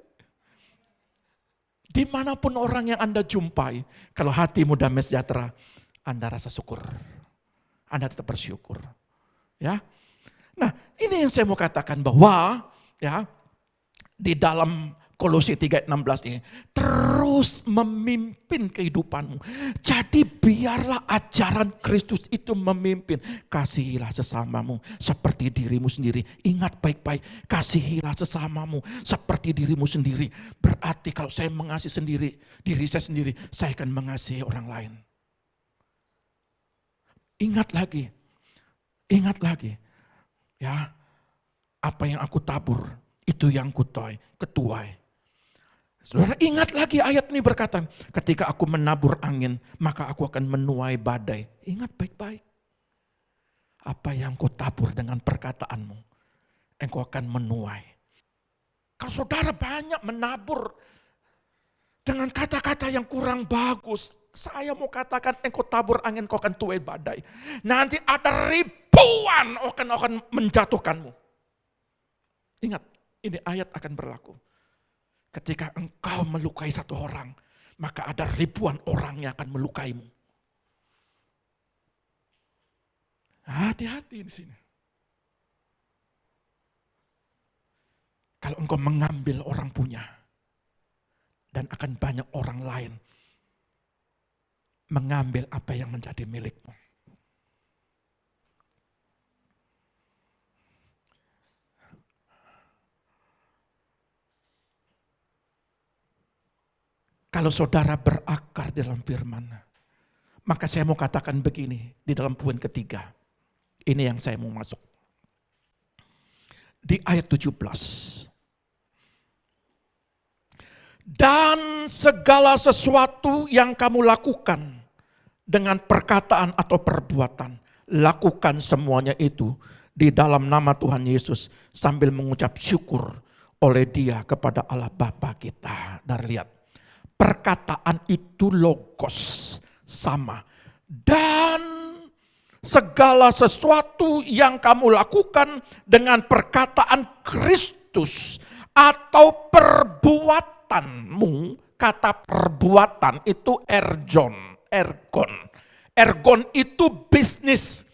Dimanapun orang yang Anda jumpai, kalau hatimu damai sejahtera, Anda rasa syukur. Anda tetap bersyukur. Ya. Nah, ini yang saya mau katakan bahwa ya di dalam Kolose 3:16 ini terus memimpin kehidupanmu. Jadi biarlah ajaran Kristus itu memimpin. Kasihilah sesamamu seperti dirimu sendiri. Ingat baik-baik, kasihilah sesamamu seperti dirimu sendiri. Berarti kalau saya mengasihi sendiri, diri saya sendiri, saya akan mengasihi orang lain. Ingat lagi, ya, apa yang aku tabur, itu yang ketuai. Saudara ingat lagi ayat ini berkata, ketika aku menabur angin, maka aku akan menuai badai. Ingat baik-baik, apa yang kau tabur dengan perkataanmu, engkau akan menuai. Kalau saudara banyak menabur dengan kata-kata yang kurang bagus, saya mau katakan engkau tabur angin, kau akan tuai badai. Nanti ada ribuan akan menjatuhkanmu. Ingat, ini ayat akan berlaku. Ketika engkau melukai satu orang, maka ada ribuan orang yang akan melukaimu. Hati-hati di sini. Kalau engkau mengambil orang punya, dan akan banyak orang lain mengambil apa yang menjadi milikmu. Kalau saudara berakar dalam firman, maka saya mau katakan begini di dalam poin ketiga. Ini yang saya mau masuk. Di ayat 17. Dan segala sesuatu yang kamu lakukan dengan perkataan atau perbuatan, lakukan semuanya itu di dalam nama Tuhan Yesus sambil mengucap syukur oleh Dia kepada Allah Bapa kita. Dan lihat, perkataan itu logos, sama. Dan segala sesuatu yang kamu lakukan dengan perkataan Kristus atau perbuatanmu, kata perbuatan itu ergon. Ergon itu bisnis.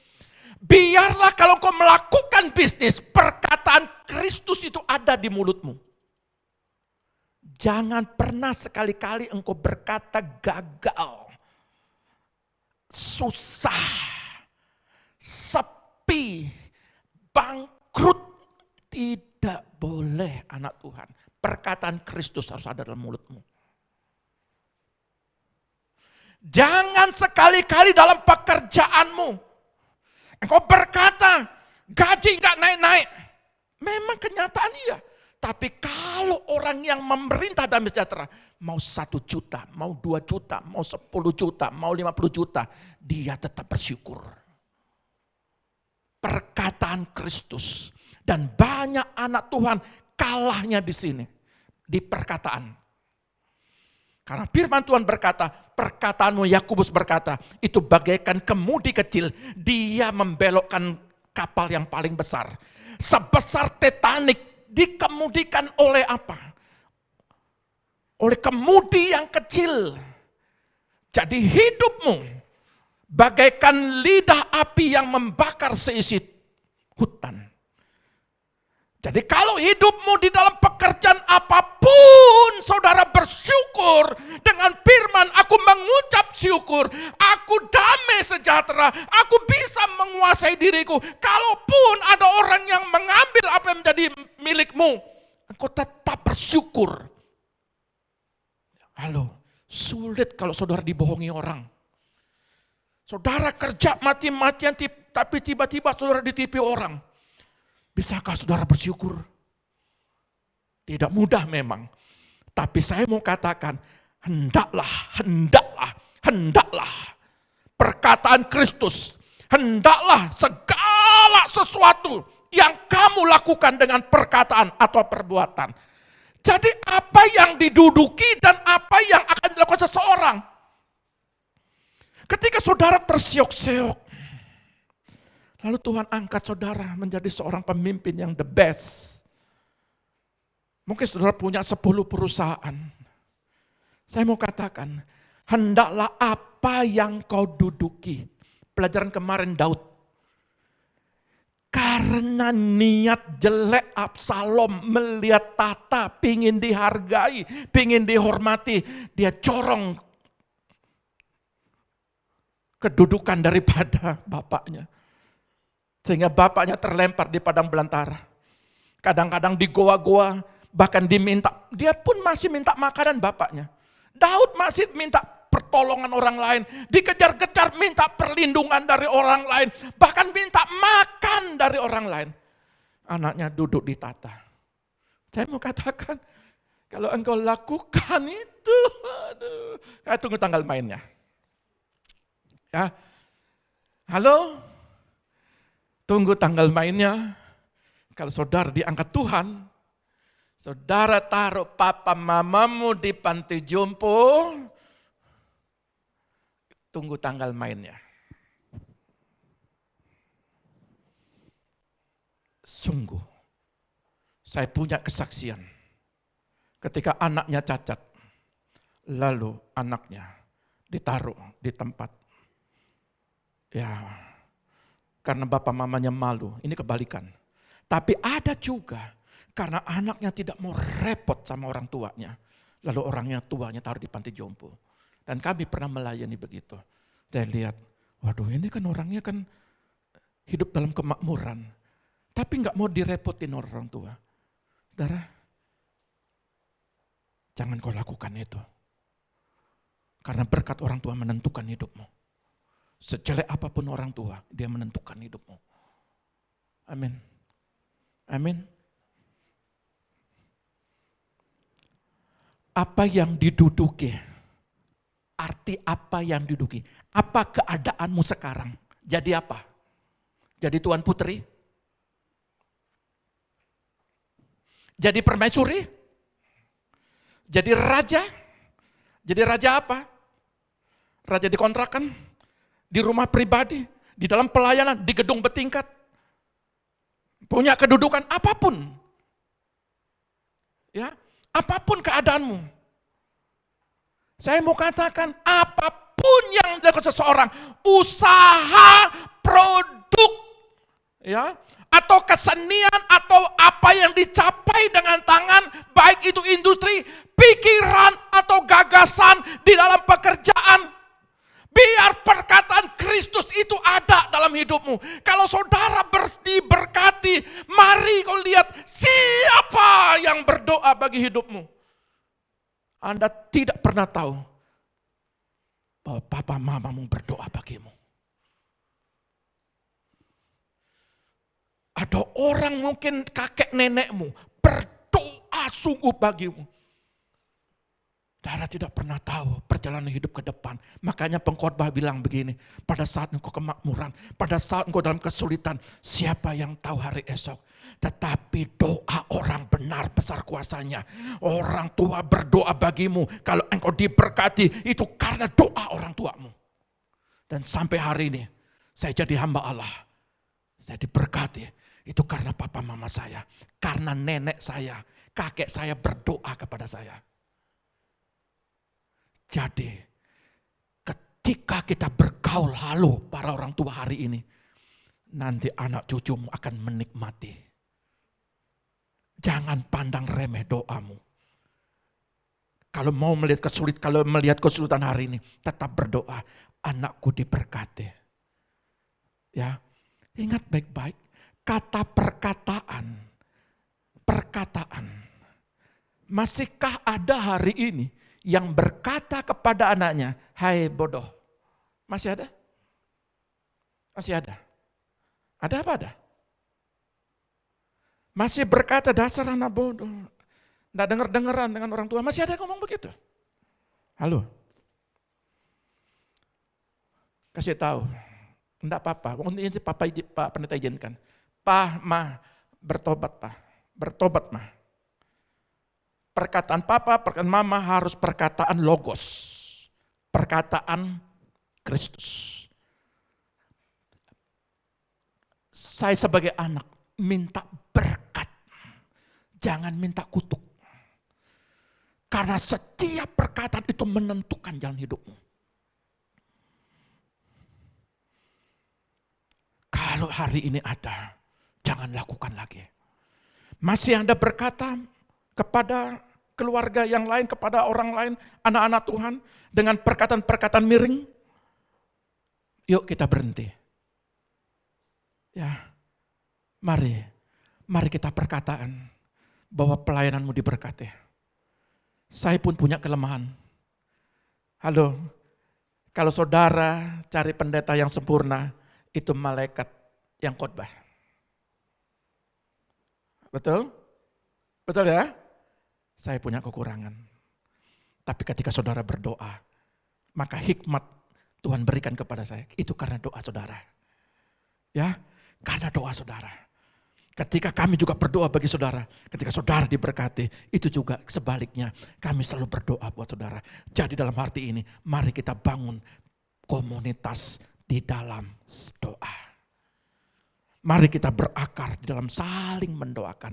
Biarlah kalau kau melakukan bisnis, perkataan Kristus itu ada di mulutmu. Jangan pernah sekali-kali engkau berkata gagal, susah, sepi, bangkrut. Tidak boleh, anak Tuhan. Perkataan Kristus harus ada dalam mulutmu. Jangan sekali-kali dalam pekerjaanmu engkau berkata, gaji nggak naik-naik. Memang kenyataan iya. Tapi kalau orang yang memerintah damai sejahtera, mau 1 juta, mau 2 juta, mau 10 juta, mau 50 juta, dia tetap bersyukur. Perkataan Kristus. Dan banyak anak Tuhan kalahnya di sini. Di perkataan. Karena firman Tuhan berkata, perkataanmu, Yakobus berkata, itu bagaikan kemudi kecil, dia membelokkan kapal yang paling besar. Sebesar Titanic, dikemudikan oleh apa? Oleh kemudi yang kecil. Jadi hidupmu bagaikan lidah api yang membakar seisi hutan. Jadi kalau hidupmu di dalam pekerjaan apapun, saudara bersyukur dengan firman, aku mengucap syukur, aku damai sejahtera, aku bisa menguasai diriku. Kalaupun ada orang yang mengambil apa yang menjadi milikmu, engkau tetap bersyukur. Halo, sulit kalau saudara dibohongi orang. Saudara kerja mati-matian, tapi tiba-tiba saudara ditipu orang. Bisakah saudara bersyukur? Tidak mudah memang. Tapi saya mau katakan, hendaklah perkataan Kristus, hendaklah segala sesuatu yang kamu lakukan dengan perkataan atau perbuatan. Jadi apa yang diduduki dan apa yang akan dilakukan seseorang. Ketika saudara tersiok-siok, lalu Tuhan angkat saudara menjadi seorang pemimpin yang the best. Mungkin saudara punya 10 perusahaan. Saya mau katakan, hendaklah apa yang kau duduki. Pelajaran kemarin Daud. Karena niat jelek Absalom melihat tata, pingin dihargai, pingin dihormati. Dia corong kedudukan daripada bapaknya. Sehingga bapaknya terlempar di padang belantara. Kadang-kadang di goa-goa, bahkan diminta, dia pun masih minta makanan bapaknya. Daud masih minta pertolongan orang lain, dikejar-kejar minta perlindungan dari orang lain, bahkan minta makan dari orang lain. Anaknya duduk di tata. Saya mau katakan, kalau engkau lakukan itu, saya tunggu tanggal mainnya. Ya, halo? Tunggu tanggal mainnya. Kalau saudara diangkat Tuhan, saudara taruh papa mamamu di panti jompo, tunggu tanggal mainnya. Sungguh, saya punya kesaksian. Ketika anaknya cacat, lalu anaknya ditaruh di tempat. Ya, karena bapak mamanya malu, ini kebalikan. Tapi ada juga karena anaknya tidak mau repot sama orang tuanya. Lalu orangnya tuanya taruh di panti jompo. Dan kami pernah melayani begitu. Dan lihat, waduh ini kan orangnya kan hidup dalam kemakmuran. Tapi gak mau direpotin orang tua. Saudara, jangan kau lakukan itu. Karena berkat orang tua menentukan hidupmu. Sejelek apapun orang tua, dia menentukan hidupmu. Amin. Amin. apa yang diduduki. Arti apa yang diduduki. Apa keadaanmu sekarang? Jadi apa? Jadi tuan putri? Jadi permaisuri? Jadi raja? Jadi raja apa? Raja di kontrakan? Di rumah pribadi? Di dalam pelayanan? Di gedung bertingkat? Punya kedudukan apapun. Ya, apapun keadaanmu. Saya mau katakan apapun yang dilakukan seseorang, usaha, produk, ya, atau kesenian atau apa yang dicapai dengan tangan, baik itu industri, pikiran atau gagasan di dalam pekerjaan, biar perkataan Kristus itu ada dalam hidupmu. Kalau saudara diberkati, mari kau lihat siapa yang berdoa bagi hidupmu. Anda tidak pernah tahu bahwa papa mamamu berdoa bagimu. Ada orang mungkin kakek nenekmu berdoa sungguh bagimu. Saudara tidak pernah tahu perjalanan hidup ke depan. Makanya pengkhotbah bilang begini, pada saat engkau kemakmuran, pada saat engkau dalam kesulitan, siapa yang tahu hari esok? Tetapi doa orang benar besar kuasanya. Orang tua berdoa bagimu, kalau engkau diberkati, itu karena doa orang tuamu. Dan sampai hari ini, saya jadi hamba Allah. Saya diberkati, itu karena papa mama saya. Karena nenek saya, kakek saya berdoa kepada saya. Jadi ketika kita bergaul halo para orang tua hari ini, nanti anak cucumu akan menikmati. Jangan pandang remeh doamu. Kalau melihat kesulitan hari ini, tetap berdoa, anakku diberkati. Ya, ingat baik-baik, kata perkataan. Masihkah ada hari ini yang berkata kepada anaknya, hai bodoh? Masih ada? Masih ada? Ada apa ada? Masih berkata dasar anak bodoh. Nggak denger-dengeran dengan orang tua. Masih ada yang ngomong begitu? Halo? Kasih tahu. Enggak apa-apa. Ini Pak Pendeta izinkan. Pak, Ma, bertobat Pak. Bertobat Ma. Perkataan Papa, perkataan Mama harus perkataan logos. Perkataan Kristus. Saya sebagai anak minta berkat. Jangan minta kutuk. Karena setiap perkataan itu menentukan jalan hidupmu. Kalau hari ini ada, jangan lakukan lagi. Masih Anda berkata kepada keluarga yang lain, kepada orang lain, anak-anak Tuhan, dengan perkataan-perkataan miring, yuk kita berhenti. Ya, mari kita perkataan bahwa pelayananmu diberkati. Saya pun punya kelemahan. Halo, kalau saudara cari pendeta yang sempurna, itu malaikat yang khotbah. Betul? Betul ya? Saya punya kekurangan. Tapi ketika saudara berdoa, maka hikmat Tuhan berikan kepada saya. Itu karena doa saudara. Ya, karena doa saudara. Ketika kami juga berdoa bagi saudara, ketika saudara diberkati, itu juga sebaliknya. Kami selalu berdoa buat saudara. Jadi dalam arti ini, mari kita bangun komunitas di dalam doa. Mari kita berakar di dalam saling mendoakan.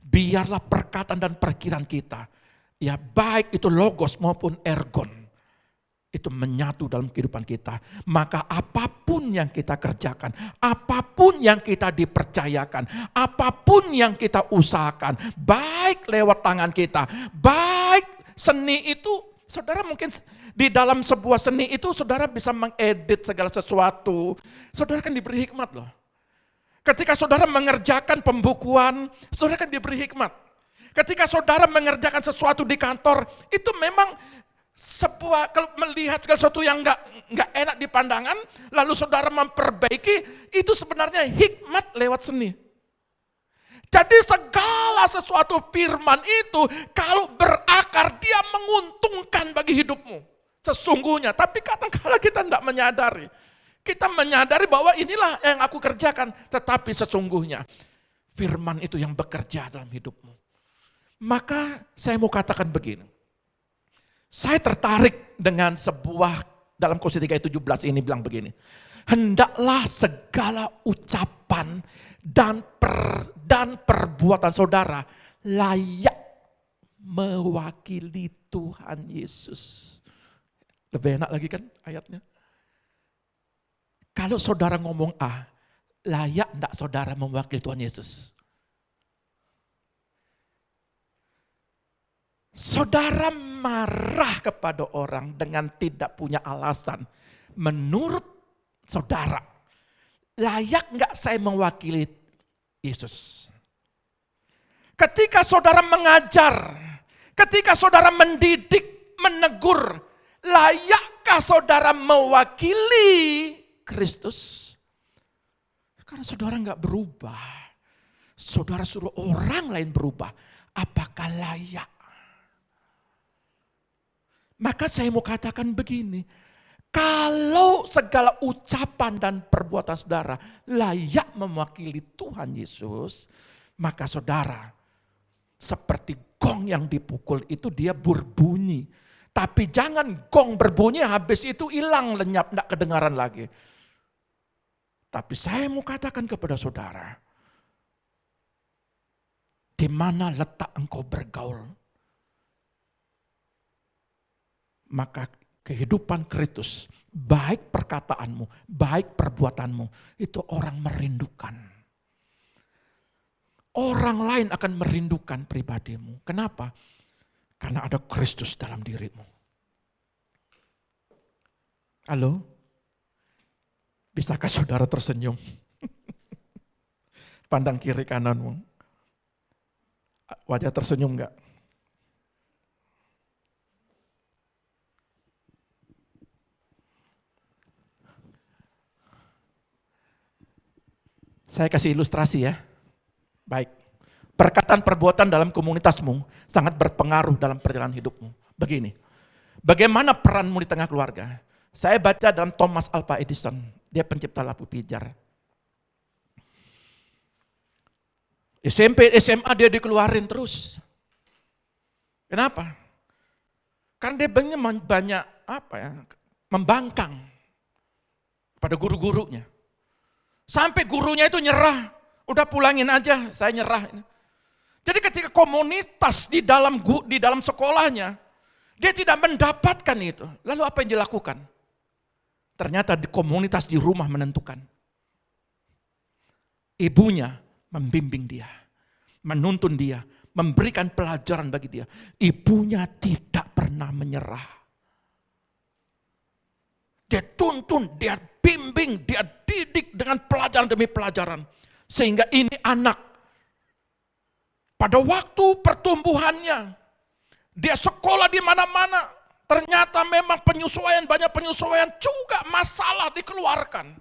Biarlah perkataan dan perkiraan kita, ya baik itu logos maupun ergon, itu menyatu dalam kehidupan kita. Maka apapun yang kita kerjakan, apapun yang kita dipercayakan, apapun yang kita usahakan, baik lewat tangan kita, baik seni itu, saudara mungkin di dalam sebuah seni itu saudara bisa mengedit segala sesuatu. Saudara kan diberi hikmat loh. Ketika saudara mengerjakan pembukuan, saudara kan diberi hikmat. Ketika saudara mengerjakan sesuatu di kantor, itu memang sebuah, kalau melihat segala sesuatu yang nggak enak di pandangan, lalu saudara memperbaiki, itu sebenarnya hikmat lewat seni. Jadi segala sesuatu firman itu kalau berakar dia menguntungkan bagi hidupmu. Sesungguhnya, tapi kadang-kadang kita tidak menyadari. Kita menyadari bahwa inilah yang aku kerjakan, tetapi sesungguhnya firman itu yang bekerja dalam hidupmu. Maka saya mau katakan begini. Saya tertarik dengan sebuah dalam Kolose 3:17 ini bilang begini. Hendaklah segala ucapan dan perbuatan saudara layak mewakili Tuhan Yesus. Lebih enak lagi kan ayatnya? Kalau saudara ngomong A, layak enggak saudara mewakili Tuhan Yesus? Saudara marah kepada orang dengan tidak punya alasan. Menurut saudara, layak enggak saya mewakili Yesus? Ketika saudara mengajar, ketika saudara mendidik, menegur, layakkah saudara mewakili Kristus? Karena saudara enggak berubah. Saudara suruh orang lain berubah. Apakah layak? Maka saya mau katakan begini, kalau segala ucapan dan perbuatan saudara layak mewakili Tuhan Yesus, maka saudara seperti gong yang dipukul itu dia berbunyi. Tapi jangan gong berbunyi habis itu hilang lenyap, tidak kedengaran lagi. Tapi saya mau katakan kepada saudara, di mana letak engkau bergaul, maka kehidupan Kristus, baik perkataanmu, baik perbuatanmu, itu orang merindukan. Orang lain akan merindukan pribadimu. Kenapa? Karena ada Kristus dalam dirimu. Halo? Bisakah saudara tersenyum? Pandang kiri kananmu. Wajah tersenyum enggak? Saya kasih ilustrasi ya. Baik. Perkataan perbuatan dalam komunitasmu sangat berpengaruh dalam perjalanan hidupmu. Begini. Bagaimana peranmu di tengah keluarga? Saya baca dalam Thomas Alva Edison. Dia pencipta lampu pijar. SMP, SMA dia dikeluarin terus. Kenapa? Karena dia banyak membangkang pada guru-gurunya. Sampai gurunya itu nyerah, udah pulangin aja, saya nyerah. Jadi ketika komunitas di dalam sekolahnya, dia tidak mendapatkan itu. Lalu apa yang dilakukan? Ternyata di komunitas di rumah menentukan. Ibunya membimbing dia, menuntun dia, memberikan pelajaran bagi dia. Ibunya tidak pernah menyerah. Dia tuntun, dia bimbing, dia didik dengan pelajaran demi pelajaran. Sehingga ini anak, pada waktu pertumbuhannya, dia sekolah di mana-mana, ternyata memang banyak penyesuaian juga masalah dikeluarkan.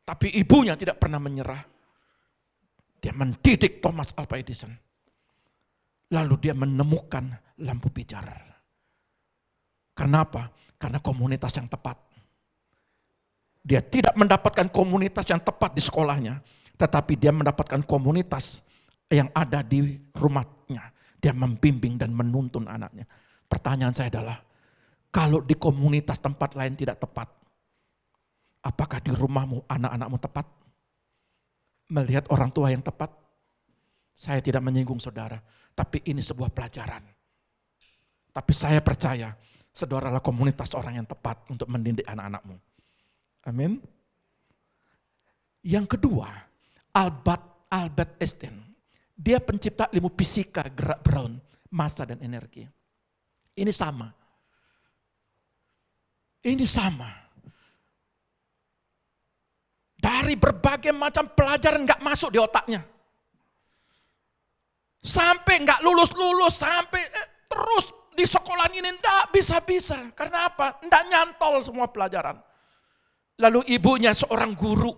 Tapi ibunya tidak pernah menyerah. Dia mendidik Thomas Alva Edison. Lalu dia menemukan lampu pijar. Kenapa? Karena komunitas yang tepat. Dia tidak mendapatkan komunitas yang tepat di sekolahnya, tetapi dia mendapatkan komunitas yang ada di rumahnya. Dia membimbing dan menuntun anaknya. Pertanyaan saya adalah, kalau di komunitas tempat lain tidak tepat, apakah di rumahmu anak-anakmu tepat? Melihat orang tua yang tepat? Saya tidak menyinggung saudara, tapi ini sebuah pelajaran. Tapi saya percaya, saudara adalah komunitas orang yang tepat untuk mendidik anak-anakmu. Amin. Yang kedua, Albert Einstein. Dia pencipta ilmu fisika gerak Brown, massa dan energi. Ini sama. Dari berbagai macam pelajaran nggak masuk di otaknya. Sampai nggak lulus, sampai terus di sekolah ini nggak bisa. Karena apa? Nggak nyantol semua pelajaran. Lalu ibunya seorang guru.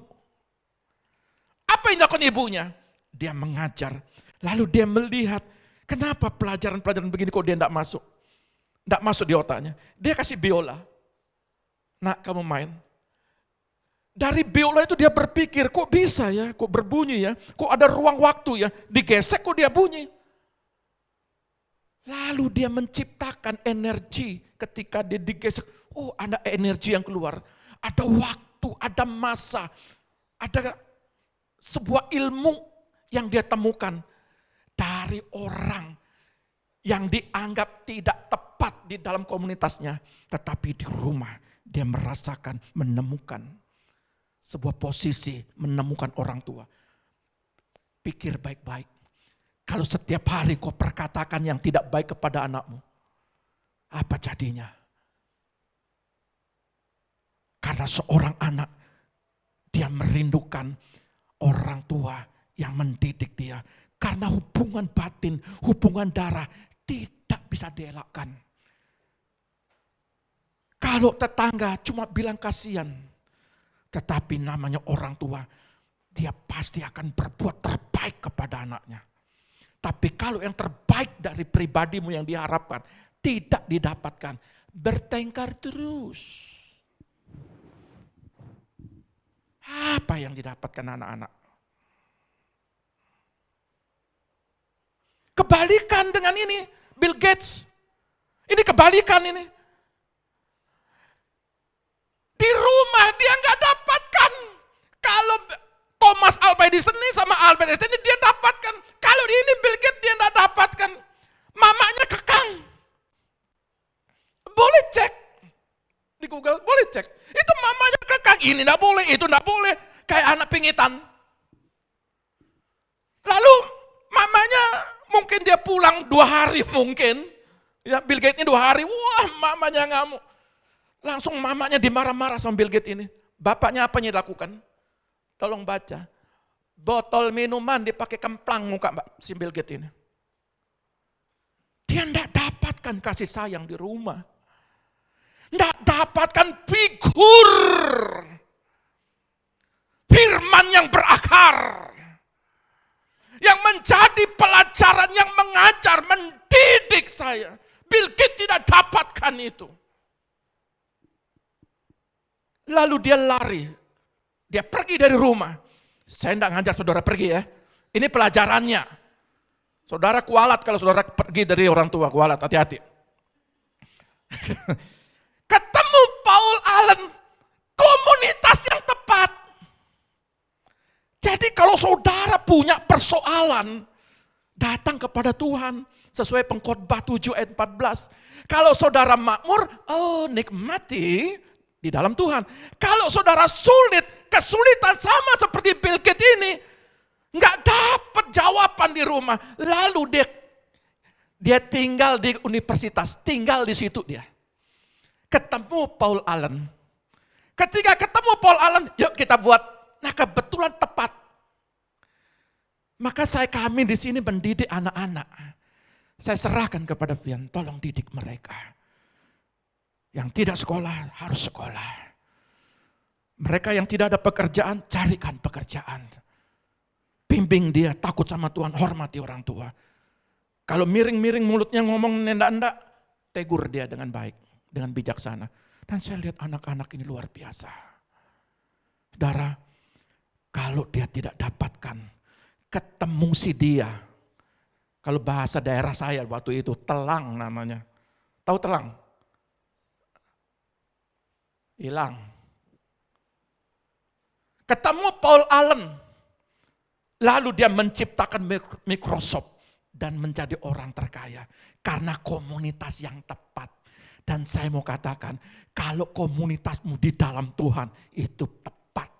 Apa yang dilakukan ibunya? dia mengajar. Lalu dia melihat, kenapa pelajaran-pelajaran begini kok dia tidak masuk? Tidak masuk di otaknya. Dia kasih biola. Nak, kamu main. Dari biola itu dia berpikir, kok bisa ya, kok berbunyi ya, kok ada ruang waktu ya, digesek kok dia bunyi. Lalu dia menciptakan energi ketika dia digesek. Oh, ada energi yang keluar. Ada waktu, ada masa, ada sebuah ilmu yang dia temukan dari orang yang dianggap tidak tepat di dalam komunitasnya. Tetapi di rumah dia merasakan, menemukan sebuah posisi, menemukan orang tua. Pikir baik-baik. Kalau setiap hari kau perkatakan yang tidak baik kepada anakmu, apa jadinya? Karena seorang anak, dia merindukan orang tua yang mendidik dia. Karena hubungan batin, hubungan darah tidak bisa dielakkan. Kalau tetangga cuma bilang kasihan, tetapi namanya orang tua, dia pasti akan berbuat terbaik kepada anaknya. Tapi kalau yang terbaik dari pribadimu yang diharapkan tidak didapatkan, bertengkar terus. Apa yang didapatkan anak-anak? Kebalikan dengan ini, Bill Gates. Ini kebalikan ini. Di rumah dia nggak dapatkan. Kalau Thomas Alva Edison ini sama Albert Einstein ini dia dapatkan. Kalau ini Bill Gates dia nggak dapatkan. Mamanya kekang. Boleh cek. Di Google boleh cek. Itu mamanya kekang. Ini nggak boleh, itu nggak boleh. Kayak anak pingitan. Lalu mamanya mungkin dia pulang 2 hari mungkin. Ya Bill Gates ini 2 hari. Wah mamanya ngamuk. Langsung mamanya dimarah-marah sama Bill Gates ini. Bapaknya apa yang dilakukan? Tolong baca. Botol minuman dipakai kemplang muka si Bill Gates ini. Dia tidak dapatkan kasih sayang di rumah. Tidak dapatkan figur. Firman yang berakar. Yang menjadi pelajaran, yang mengajar, mendidik saya. Bill Gates tidak dapatkan itu. Lalu dia lari. Dia pergi dari rumah. Saya tidak ngajar saudara pergi ya. Ini pelajarannya. Saudara kualat kalau saudara pergi dari orang tua. Kualat, hati-hati. Ketemu Paul Allen. Komunitas yang tepat. Jadi kalau saudara punya persoalan. Datang kepada Tuhan. Sesuai pengkhotbah 7 ayat 14. Kalau saudara makmur, oh nikmati di dalam Tuhan. Kalau saudara sulit, kesulitan sama seperti Bill Gates ini, nggak dapat jawaban di rumah. Lalu dia tinggal di universitas, tinggal di situ dia. Ketemu Paul Allen. Ketika ketemu Paul Allen, yuk kita buat. Nah kebetulan tepat. Maka kami di sini mendidik anak-anak. Saya serahkan kepada Tuhan, tolong didik mereka. Yang tidak sekolah, harus sekolah. Mereka yang tidak ada pekerjaan, carikan pekerjaan. Bimbing dia, takut sama Tuhan, hormati orang tua. Kalau miring-miring mulutnya ngomong nendak-nendak, tegur dia dengan baik, dengan bijaksana. Dan saya lihat anak-anak ini luar biasa. Saudara, kalau dia tidak dapatkan, ketemu si dia. Kalau bahasa daerah saya waktu itu, telang namanya. Tahu telang? Hilang. Ketemu Paul Allen. Lalu dia menciptakan Microsoft dan menjadi orang terkaya. Karena komunitas yang tepat. Dan saya mau katakan, kalau komunitasmu di dalam Tuhan itu tepat.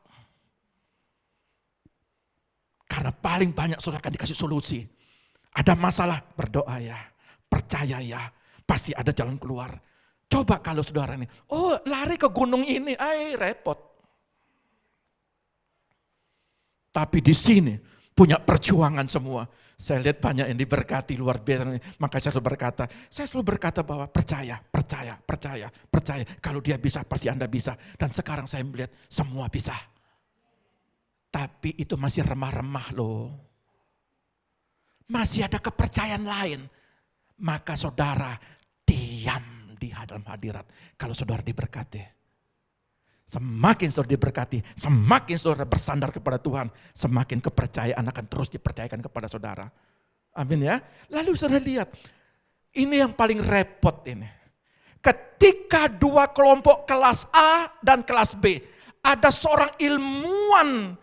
Karena paling banyak saudara akan dikasih solusi. Ada masalah, berdoa ya. Percaya ya, pasti ada jalan keluar. Coba kalau saudara ini, oh lari ke gunung ini, repot. Tapi di sini punya perjuangan semua. Saya lihat banyak yang diberkati luar biasa. Maka saya selalu berkata bahwa percaya. Kalau dia bisa, pasti Anda bisa. Dan sekarang saya melihat semua bisa. Tapi itu masih remah-remah loh. masih ada kepercayaan lain, maka saudara diam di dalam hadirat. Kalau saudara diberkati, semakin saudara diberkati, semakin saudara bersandar kepada Tuhan, semakin kepercayaan akan terus dipercayakan kepada saudara. Amin ya. Lalu saudara lihat, ini yang paling repot ini. Ketika dua kelompok kelas A dan kelas B, ada seorang ilmuwan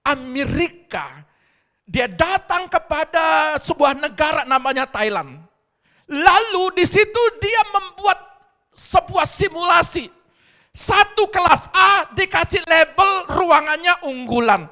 Amerika, dia datang kepada sebuah negara namanya Thailand. Lalu di situ dia membuat sebuah simulasi. Satu kelas A dikasih label ruangannya unggulan.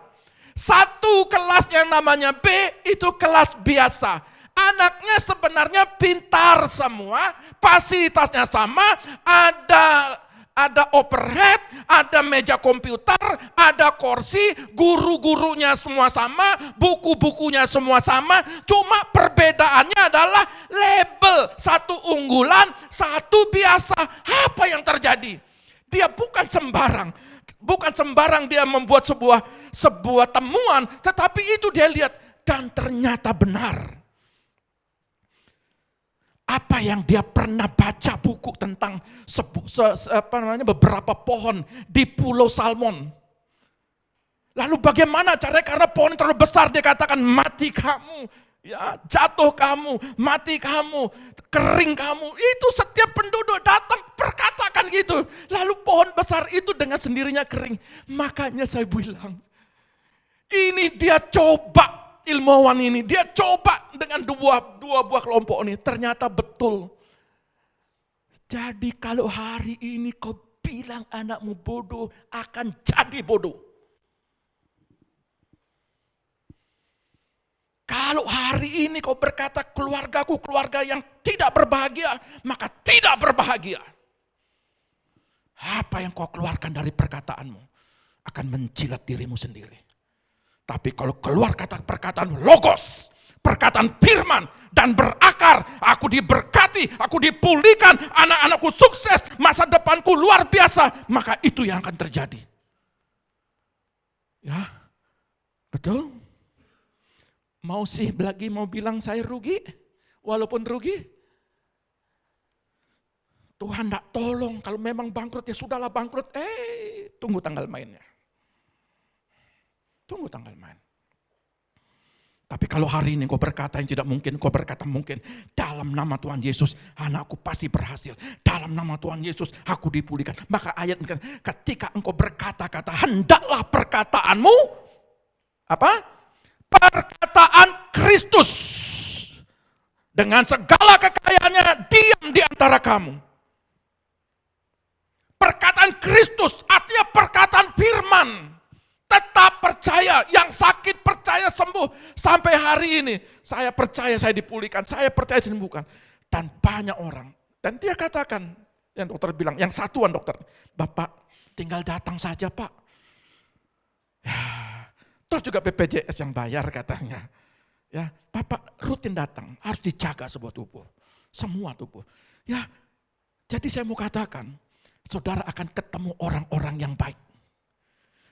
Satu kelas yang namanya B itu kelas biasa. Anaknya sebenarnya pintar semua, fasilitasnya sama, ada overhead, ada meja komputer, ada kursi, guru-gurunya semua sama, buku-bukunya semua sama, cuma perbedaannya adalah label, satu unggulan, satu biasa. Apa yang terjadi? Dia bukan sembarang dia membuat sebuah temuan, tetapi itu dia lihat dan ternyata benar. Apa yang dia pernah baca buku tentang beberapa pohon di Pulau Salmon. Lalu bagaimana caranya, karena pohon terlalu besar, dia katakan mati kamu, ya, jatuh kamu, mati kamu, kering kamu. Itu setiap penduduk datang perkatakan gitu. Lalu pohon besar itu dengan sendirinya kering. Makanya saya bilang, ini dia coba. Ilmuwan ini, dia coba dengan dua buah kelompok ini, ternyata betul. Jadi kalau hari ini kau bilang anakmu bodoh, akan jadi bodoh. Kalau hari ini kau berkata keluargaku keluarga yang tidak berbahagia, maka tidak berbahagia. Apa yang kau keluarkan dari perkataanmu akan menjilat dirimu sendiri. Tapi kalau keluar kata perkataan logos, perkataan firman dan berakar, aku diberkati, aku dipulihkan, anak-anakku sukses, masa depanku luar biasa, maka itu yang akan terjadi. Ya, betul? Mau bilang saya rugi, walaupun rugi, Tuhan tidak tolong, kalau memang bangkrut ya sudahlah bangkrut, tunggu tanggal mainnya. Tunggu tanggal main. Tapi kalau hari ini kau berkata yang tidak mungkin, kau berkata mungkin. Dalam nama Tuhan Yesus, anakku pasti berhasil. Dalam nama Tuhan Yesus, aku dipulihkan. Maka ayat ketika engkau berkata-kata, hendaklah perkataanmu, apa? Perkataan Kristus. Dengan segala kekayaannya, diam di antara kamu. Perkataan Kristus, artinya perkataan firman. Tetap percaya, yang sakit percaya sembuh. Sampai hari ini, saya percaya saya dipulihkan, saya percaya disembuhkan. Dan banyak orang, dan dia katakan, yang dokter bilang, yang satuan dokter, Bapak tinggal datang saja Pak. Ya, toh juga BPJS yang bayar katanya. Ya, Bapak rutin datang, harus dijaga sebuah tubuh, semua tubuh. Ya, jadi saya mau katakan, saudara akan ketemu orang-orang yang baik.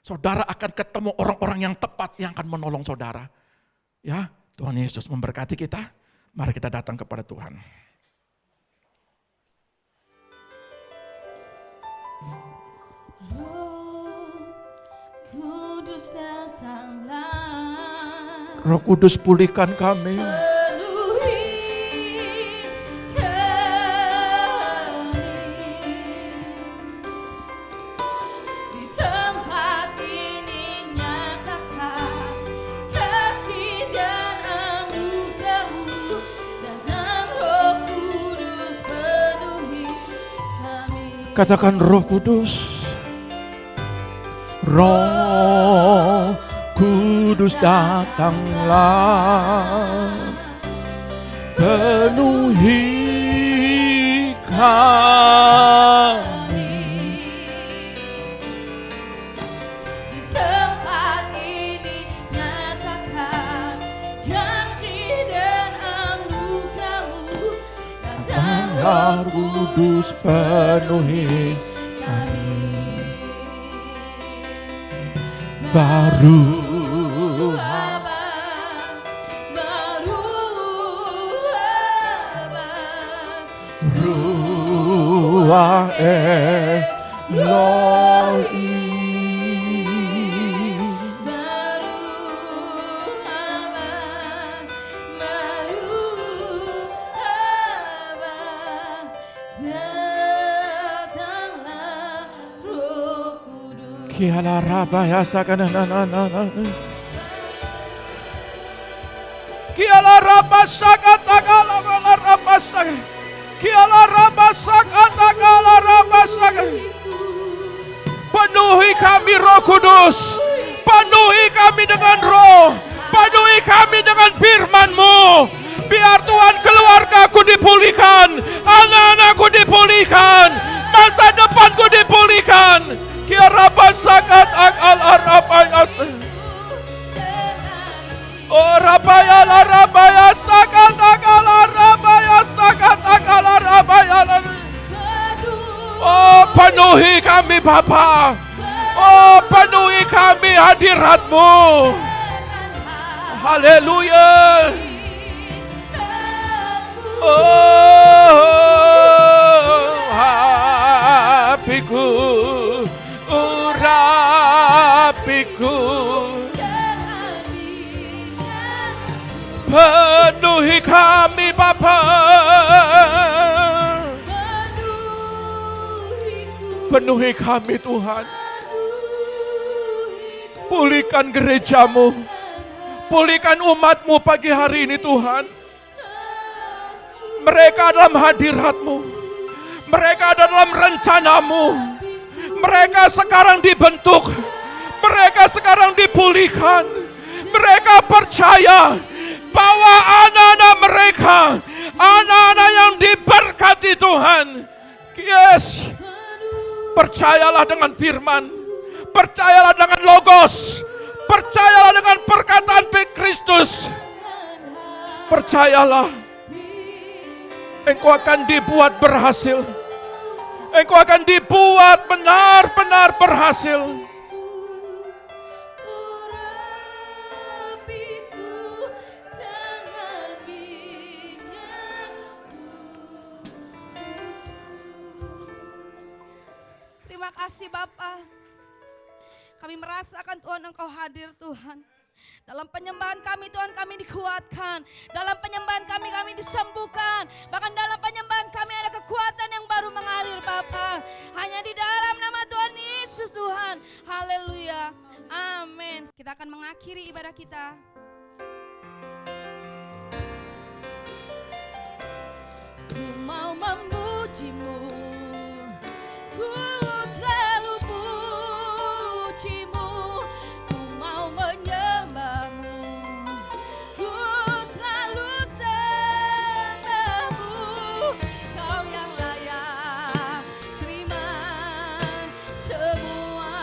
Saudara akan ketemu orang-orang yang tepat yang akan menolong saudara. Ya, Tuhan Yesus memberkati kita. Mari kita datang kepada Tuhan. Roh Kudus datanglah. Roh Kudus pulihkan kami. Katakan Roh Kudus. Roh Kudus datanglah. Penuhi kami. Di tempat ini nyatakan kasih dan anugerah-Mu. Datanglah Kudus penuhi kami. Baru Baru semua Eloi. Kiala rabaya sakana na na na na. Kiala rabasaka takala rabasaka. Kiala rabasaka takala rabasaka. Penuhi kami Roh Kudus. Penuhi kami dengan Roh. Penuhi kami dengan firman-Mu. Biar Tuhan keluargaku dipulihkan, anak-anakku dipulihkan, masa depanku dipulihkan. Kiara basakat akal arabayas. Oh rabaya la rabaya sakat akal arabaya sakat akal arabaya. Oh penuhi kami Bapa. Oh penuhi kami hadirat-Mu. Haleluya. Oh hatiku, urapiku, penuhi kami Bapa. Penuhi kami Tuhan. Pulihkan gereja-Mu. Pulihkan umat-Mu pagi hari ini Tuhan. Mereka dalam hadirat-Mu. Mereka dalam rencana-Mu. Mereka sekarang dibentuk. Mereka sekarang dipulihkan. Mereka percaya bahwa anak-anak mereka, anak-anak yang diberkati Tuhan. Yes. Percayalah dengan firman. Percayalah dengan logos. Percayalah dengan perkataan Kristus. Percayalah. Engkau akan dibuat berhasil. Engkau akan dibuat benar-benar berhasil. Terima kasih Bapa. Kami merasakan Tuhan Engkau hadir Tuhan. Dalam penyembahan kami Tuhan kami dikuatkan. Dalam penyembahan kami disembuhkan. Bahkan dalam penyembahan kami ada kekuatan yang baru mengalir Bapa. Hanya di dalam nama Tuhan Yesus Tuhan. Haleluya. Amin. Kita akan mengakhiri ibadah kita. Ku mau memuji-Mu. Ku selalu puji-Mu. Ku mau menyembah-Mu. Ku selalu sembah-Mu. Kau yang layak terima semua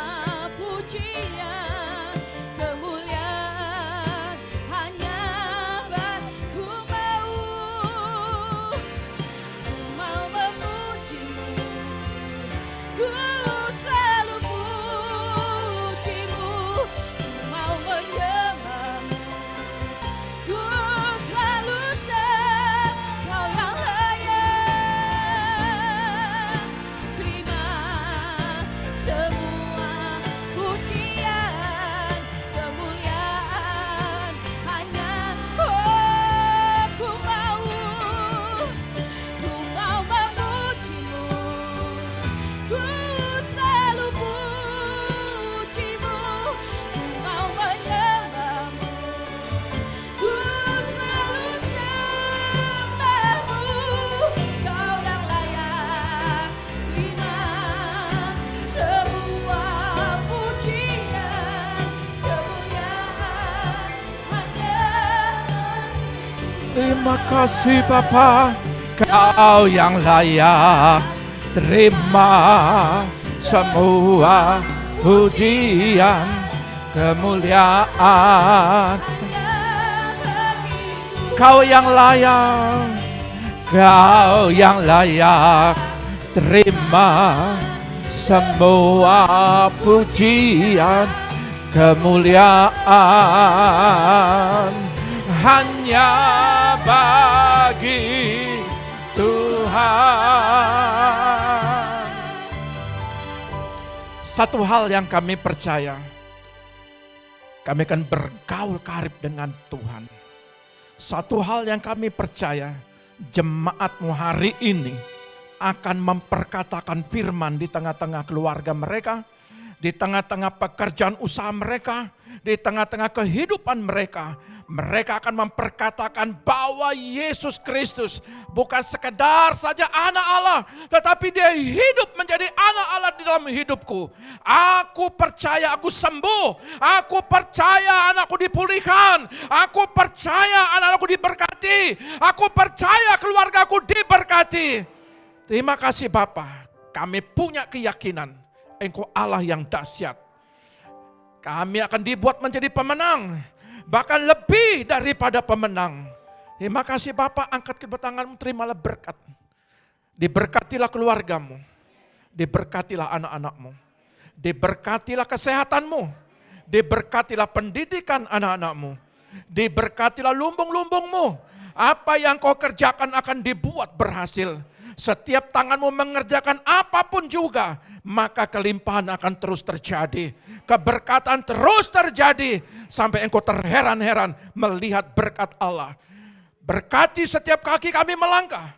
pujian, kemuliaan hanya Ku mau memuji-Mu. Ku selalu puji-Mu. Ku mau menyembah-Mu. Ku selalu sembah. Kau yang layak terima semua pujian, kemuliaan hanya Ku mau memuji-Mu. Ku selalu puji-Mu. Ku mau menyembah-Mu. Ku selalu sembah-Mu. Kau yang layak terima semua pujian, kemuliaan hanya Terima kasih Bapa. Kau yang layak terima semua pujian, kemuliaan. Kau yang layak, Kau yang layak terima semua pujian, kemuliaan hanya bagi Tuhan. Satu hal yang kami percaya, kami akan bergaul karib dengan Tuhan. Satu hal yang kami percaya, jemaatmu hari ini akan memperkatakan firman di tengah-tengah keluarga mereka, di tengah-tengah pekerjaan usaha mereka, di tengah-tengah kehidupan mereka. Mereka akan memperkatakan bahwa Yesus Kristus bukan sekedar saja anak Allah, tetapi dia hidup menjadi anak Allah di dalam hidupku. Aku percaya aku sembuh, aku percaya anakku dipulihkan, aku percaya anak-anakku diberkati, aku percaya keluargaku diberkati. Terima kasih Bapa, kami punya keyakinan Engkau Allah yang dahsyat. Kami akan dibuat menjadi pemenang, bahkan lebih daripada pemenang. Terima kasih Bapak, angkat kedua tanganmu, terimalah berkat. Diberkatilah keluargamu, diberkatilah anak-anakmu, diberkatilah kesehatanmu, diberkatilah pendidikan anak-anakmu, diberkatilah lumbung-lumbungmu. Apa yang kau kerjakan akan dibuat berhasil. Setiap tanganmu mengerjakan apapun juga, maka kelimpahan akan terus terjadi. Keberkatan terus terjadi sampai engkau terheran-heran melihat berkat Allah. Berkati setiap kaki kami melangkah.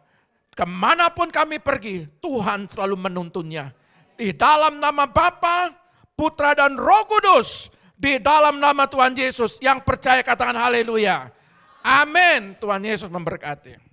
Kemanapun kami pergi, Tuhan selalu menuntunnya. Di dalam nama Bapa, Putra dan Roh Kudus. Di dalam nama Tuhan Yesus, yang percaya katakan haleluya. Amin. Tuhan Yesus memberkati.